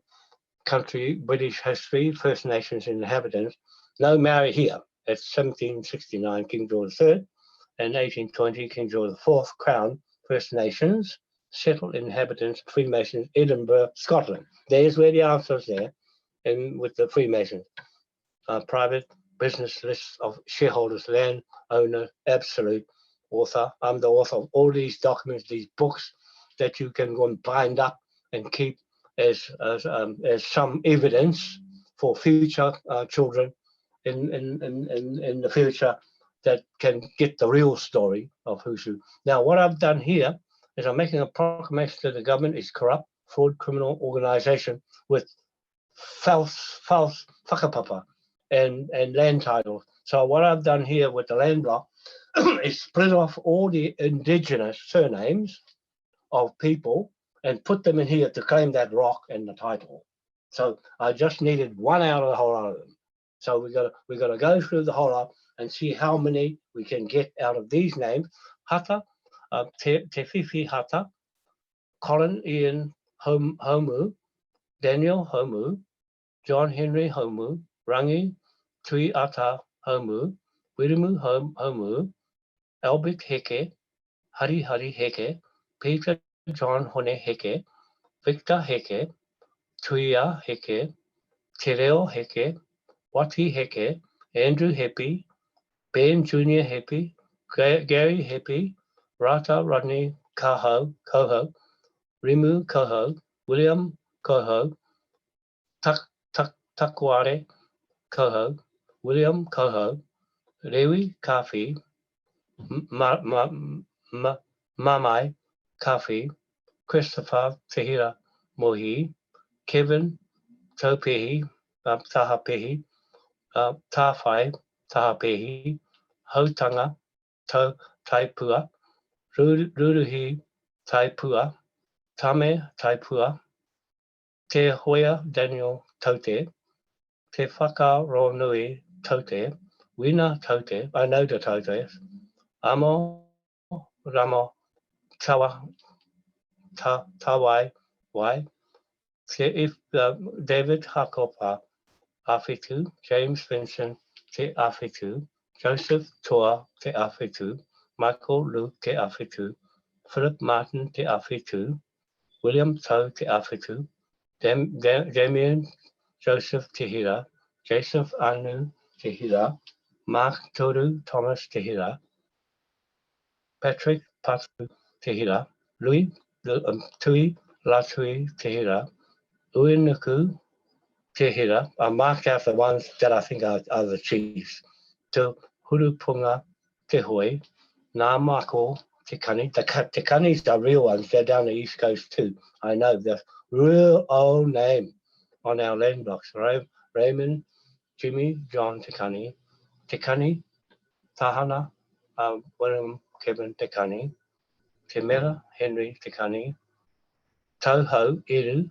country, British history, First Nations inhabitants. No marry here. It's 1769 King George III and 1820 King George IV Crown, First Nations, settled inhabitants, Freemasons, Edinburgh, Scotland. There's where the answer is there, and with the Freemasons. Private business list of shareholders, land owner, absolute author. I'm the author of all these documents, these books that you can go and bind up and keep as some evidence for future children in the future that can get the real story of who's who. Now, what I've done here is I'm making a proclamation that the government is corrupt, fraud, criminal organization with false whakapapa and land titles. So what I've done here with the land block is split off all the indigenous surnames of people and put them in here to claim that rock and the title. So I just needed one out of the whole lot of them. So we got to go through the whole lot and see how many we can get out of these names. Hata, Te Whiwhi Hata, Colin Ian Homu, Daniel Homu, John Henry Homu, Rangi Tui Ata Homu, Wirimu Homu, Albert Heke, Hari Heke, Peter John Hone Heke, Victor Heke, Tuia Heke, Te Reo Heke, Wati Heke, Andrew Hepi, Ben Junior Hepi, Gary Hepi, Rata Rodney Coho, Rimu Coho, William Coho, Takware Coho, William Coho, Lewi Kafi, Mamai Kafi, Christopher Tehira Mohi, Kevin Topehi, Tahapehi, Tawhai Tahapehi, Hotanga Taipua, Ruruhi Taipua, Tame Taipua, Te Hoia Daniel Tote, Te Whakaronui Tote, Wina Tote, I know the Totes, Amo Ramo Tawa Tawai Wai, Te David Hakopa Afitu, James Vincent Te Afitu, Joseph Toa Te Afitu, Michael Luke Te Afitu, Philip Martin Te Afitu, William To Te Afitu, Damien Joseph Tehira, Joseph Anu Tehira, Mark Toru Thomas Tehira, Patrick Patu Tehira, Louis Tui Latui Tehira, Uinuku Tehira. I marked out the ones that I think are the chiefs. To Hurupunga Tehoi, Ngā Mako Te Kani. The Kanis are real ones. They're down the East Coast too. I know the real old name on our land blocks. Raymond, Jimmy, John Te Kani, Tahana, William, Kevin Te Kani, Te Mera, Henry Te Kani, Toho, Iru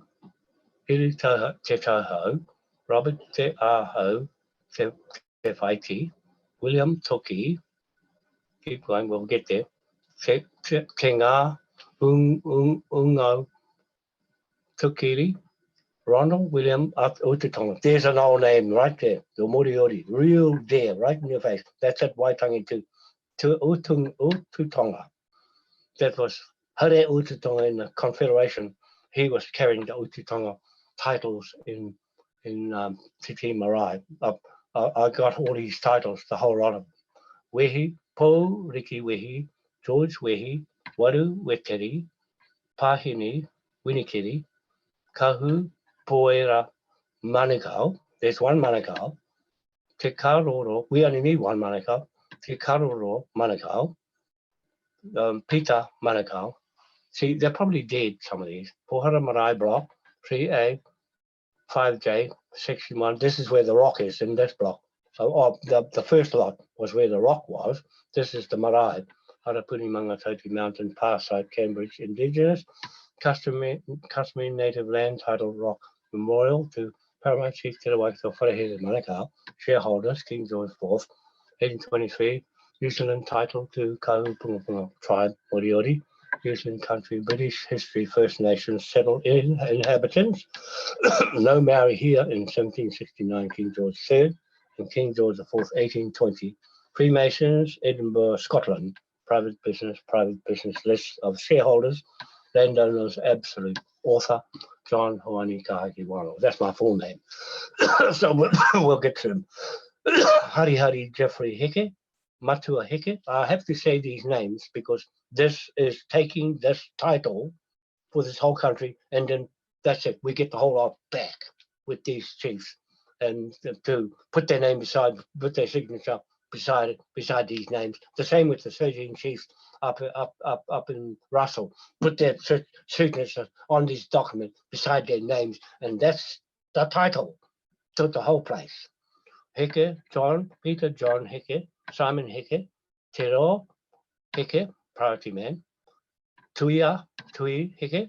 Toho, Te Toho, Robert Te Aho, Te Whaiti, William Toki, keep going, we'll get there, Te Ngā, Ungo, Tukiri, Ronald William Utatonga. There's an old name right there. The Moriori, real there, right in your face. That's at Waitangi too. To Ututonga. That was Hare Ututonga in the Confederation. He was carrying the Ututonga titles in Titi Marae. I got all these titles, the whole lot of them. Wehi, Po Riki Wehi, George Wehi, Wadu Weteri, Pahini, Winikiri, Kahu, Poera, Manukau. There's one Manukau. Te Karoro. We only need one Manukau. Te Karoro Manukau. Peter Manukau. See, they're probably dead, some of these. Pohara Marae block, 3A, 5J, 61. This is where the rock is in this block. So the first lot was where the rock was. This is the Marae. Harapuni Mangatoti Mountain Pass site, Cambridge. Indigenous, customary native land title rock memorial to Paramount Chief Te Rawakato Wharehere Manukau, shareholders, King George IV, 1823, New Zealand title to Kahupungapunga tribe, Moriori, New Zealand country, British history, First Nations, settled inhabitants. No Maori here in 1769, King George III, and King George IV, 1820. Freemasons, Edinburgh, Scotland, private business list of shareholders, landowners, absolute author, John Hoani Kahaki Wanoa. That's my full name. So we'll get to him. Hari Jeffrey Heke, Matua Heke. I have to say these names because this is taking this title for this whole country, and then that's it. We get the whole lot back with these chiefs, and to put their name beside, put their signature beside these names. The same with the 13 chiefs up in Russell. Put their signature on this document beside their names, and that's the title to the whole place. Heke, Peter John Heke, Simon Heke, Te Reo Heke, priority man. Tui Heke,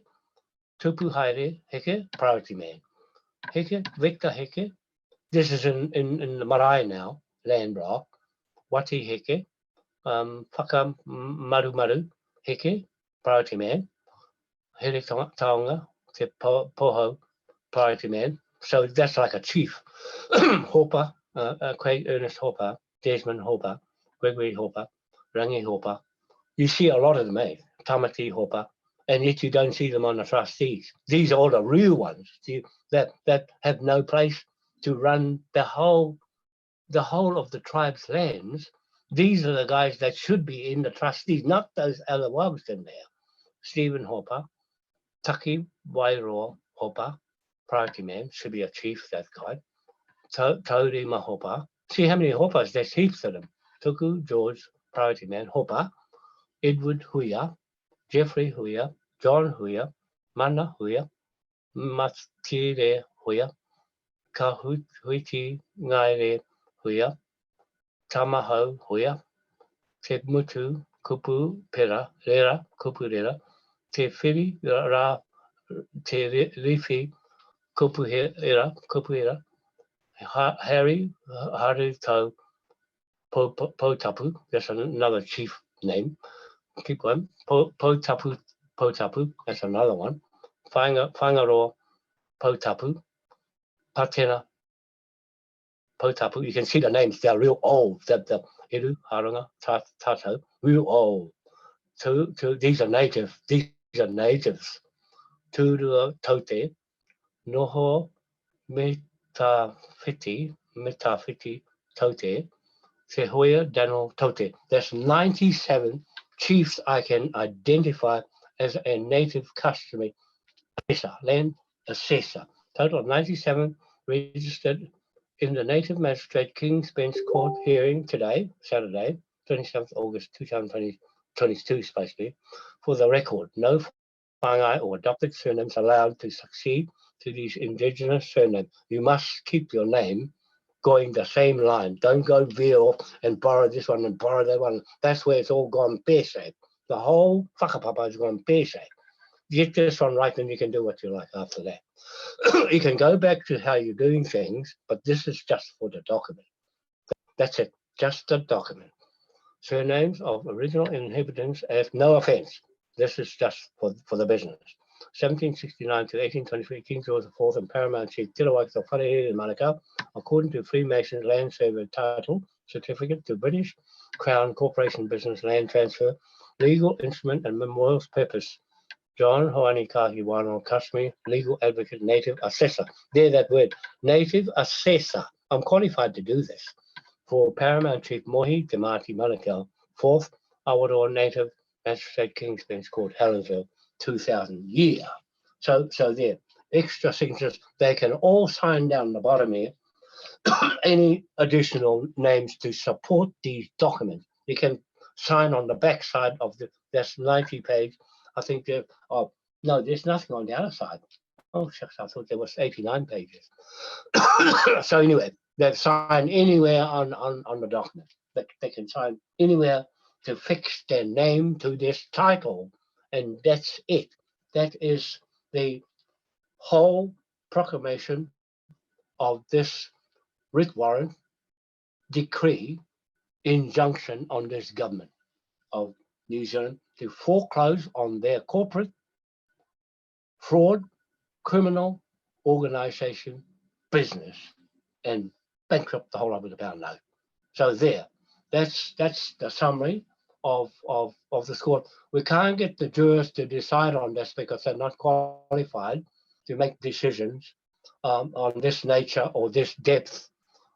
Tupu Haere Heke, priority man. Heke, Victor Heke. This is in the Marae now, land block. Wati Heke, Whaka Maru Heke, priority man. Here Taonga, Te Poho, priority man. So that's like a chief. Hopper, Craig Ernest Hopper, Desmond Hopper, Gregory Hopper, Rangi Hopper. You see a lot of them, eh? Tamati Hopper, and yet you don't see them on the trustees. These are all the real ones that have no place to run the whole of the tribe's lands. These are the guys that should be in the trustees, not those other wogs in there. Stephen Hopper, Taki Wairoa Hopper, priority man, should be a chief, that guy. Tauri Mahopa. See how many Hoppers, there's heaps of them. Tuku George, priority man, Hopper, Edward Huia, Jeffrey Huia, John Huia, Mana Huia, Matire Huia, Kahuiti Ngaire Huia, Tamaho Huia, Te Mutu Kupu Pera, Rera, Kupu Rera, Te Whiri Ra, Te Rifi Kupu Era, Harry Tau Potapu, that's another chief name. Keep going. Potapu, that's another one. Whangaroa Potapu, Patena Potapu. You can see the names, they're real old. The Eru, Harunga, Tato, real old. These are natives. Turua Tote, Noho Metawhiti Tote, Te Hoia Daniel Tote. There's 97 chiefs I can identify as a native customary assessor, land assessor. Total of 97 registered in the Native Magistrate King's Bench Court hearing today, Saturday, 27th August 2022, supposed to be. For the record, no whāngai or adopted surnames allowed to succeed to these indigenous surnames. You must keep your name going the same line. Don't go veer off and borrow this one and borrow that one. That's where it's all gone pear-shaped. The whole whakapapa has gone pear-shaped. Get this one right, and you can do what you like after that. You can go back to how you're doing things, but this is just for the document. That's it, just the document. Surnames of original inhabitants as no offense. This is just for the business. 1769 to 1823, King George IV and Paramount Chief Tirawaki of Wharehere in Manukau, according to Freemasons Land Survey Title Certificate to British Crown Corporation Business Land Transfer, Legal Instrument and Memorials Purpose. John Hoani Kahi Wanoa Customary Legal Advocate Native Assessor. There, that word, Native Assessor. I'm qualified to do this. For Paramount Chief Mohi Te Mati Manukau, 4th Awaroa Native Magistrate King's Bench Court, Helensville, 2000 year. So there, extra signatures. They can all sign down the bottom here. Any additional names to support these documents. You can sign on the back side of that's 90 page. I think there. Oh no, there's nothing on the other side. Oh shucks, I thought there was 89 pages. So anyway, they sign anywhere on the document. They can sign anywhere to fix their name to this title, and that's it. That is the whole proclamation of this writ warrant, decree, injunction on this government of New Zealand to foreclose on their corporate fraud, criminal organisation, business, and bankrupt the whole lot with a pound note. So there, that's the summary of this court. We can't get the jurors to decide on this because they're not qualified to make decisions on this nature or this depth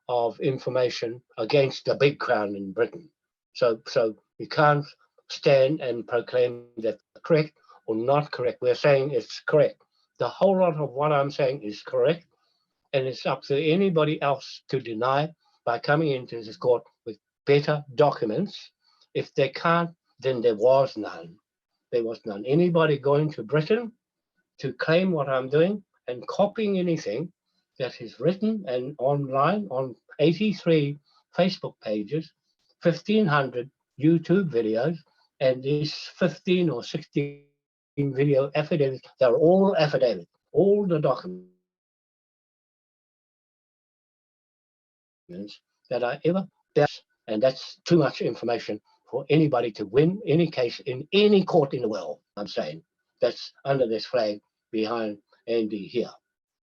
of information against the big crown in Britain. So you can't stand and proclaim that correct or not correct. We're saying it's correct. The whole lot of what I'm saying is correct, and it's up to anybody else to deny by coming into this court with better documents. If they can't, then there was none. There was none. Anybody going to Britain to claim what I'm doing and copying anything that is written and online on 83 Facebook pages, 1,500 YouTube videos, and these 15 or 16 video affidavits, they're all affidavits, all the documents that I ever, and that's too much information for anybody to win any case in any court in the world. I'm saying that's under this flag behind Andy here.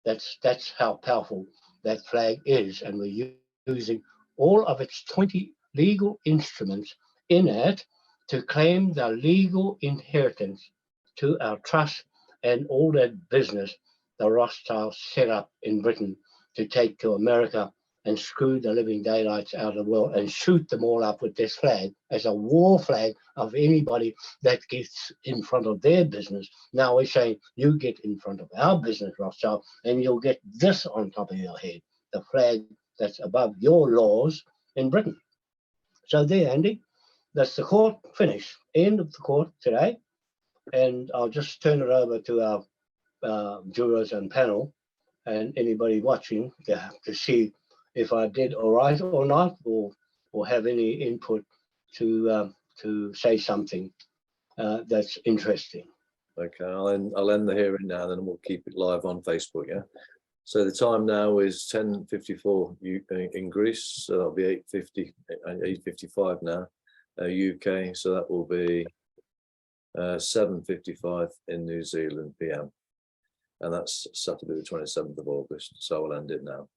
That's how powerful that flag is, and we're using all of its 20 legal instruments in it to claim the legal inheritance to our trust and all that business the Rothschilds set up in Britain to take to America and screw the living daylights out of the world and shoot them all up with this flag as a war flag of anybody that gets in front of their business. Now we're saying you get in front of our business, Rothschild, and you'll get this on top of your head, the flag that's above your laws in Britain. So there, Andy, that's the court finish. End of the court today. And I'll just turn it over to our jurors and panel and anybody watching to see if I did all right or not, or have any input to say something that's interesting. Okay, I'll end the hearing now, then we'll keep it live on Facebook. Yeah. So the time now is 10:54 in Greece, so that'll be 8:55 now, UK. So that will be 7:55 in New Zealand PM, and that's Saturday the 27th of August. So I'll end it now.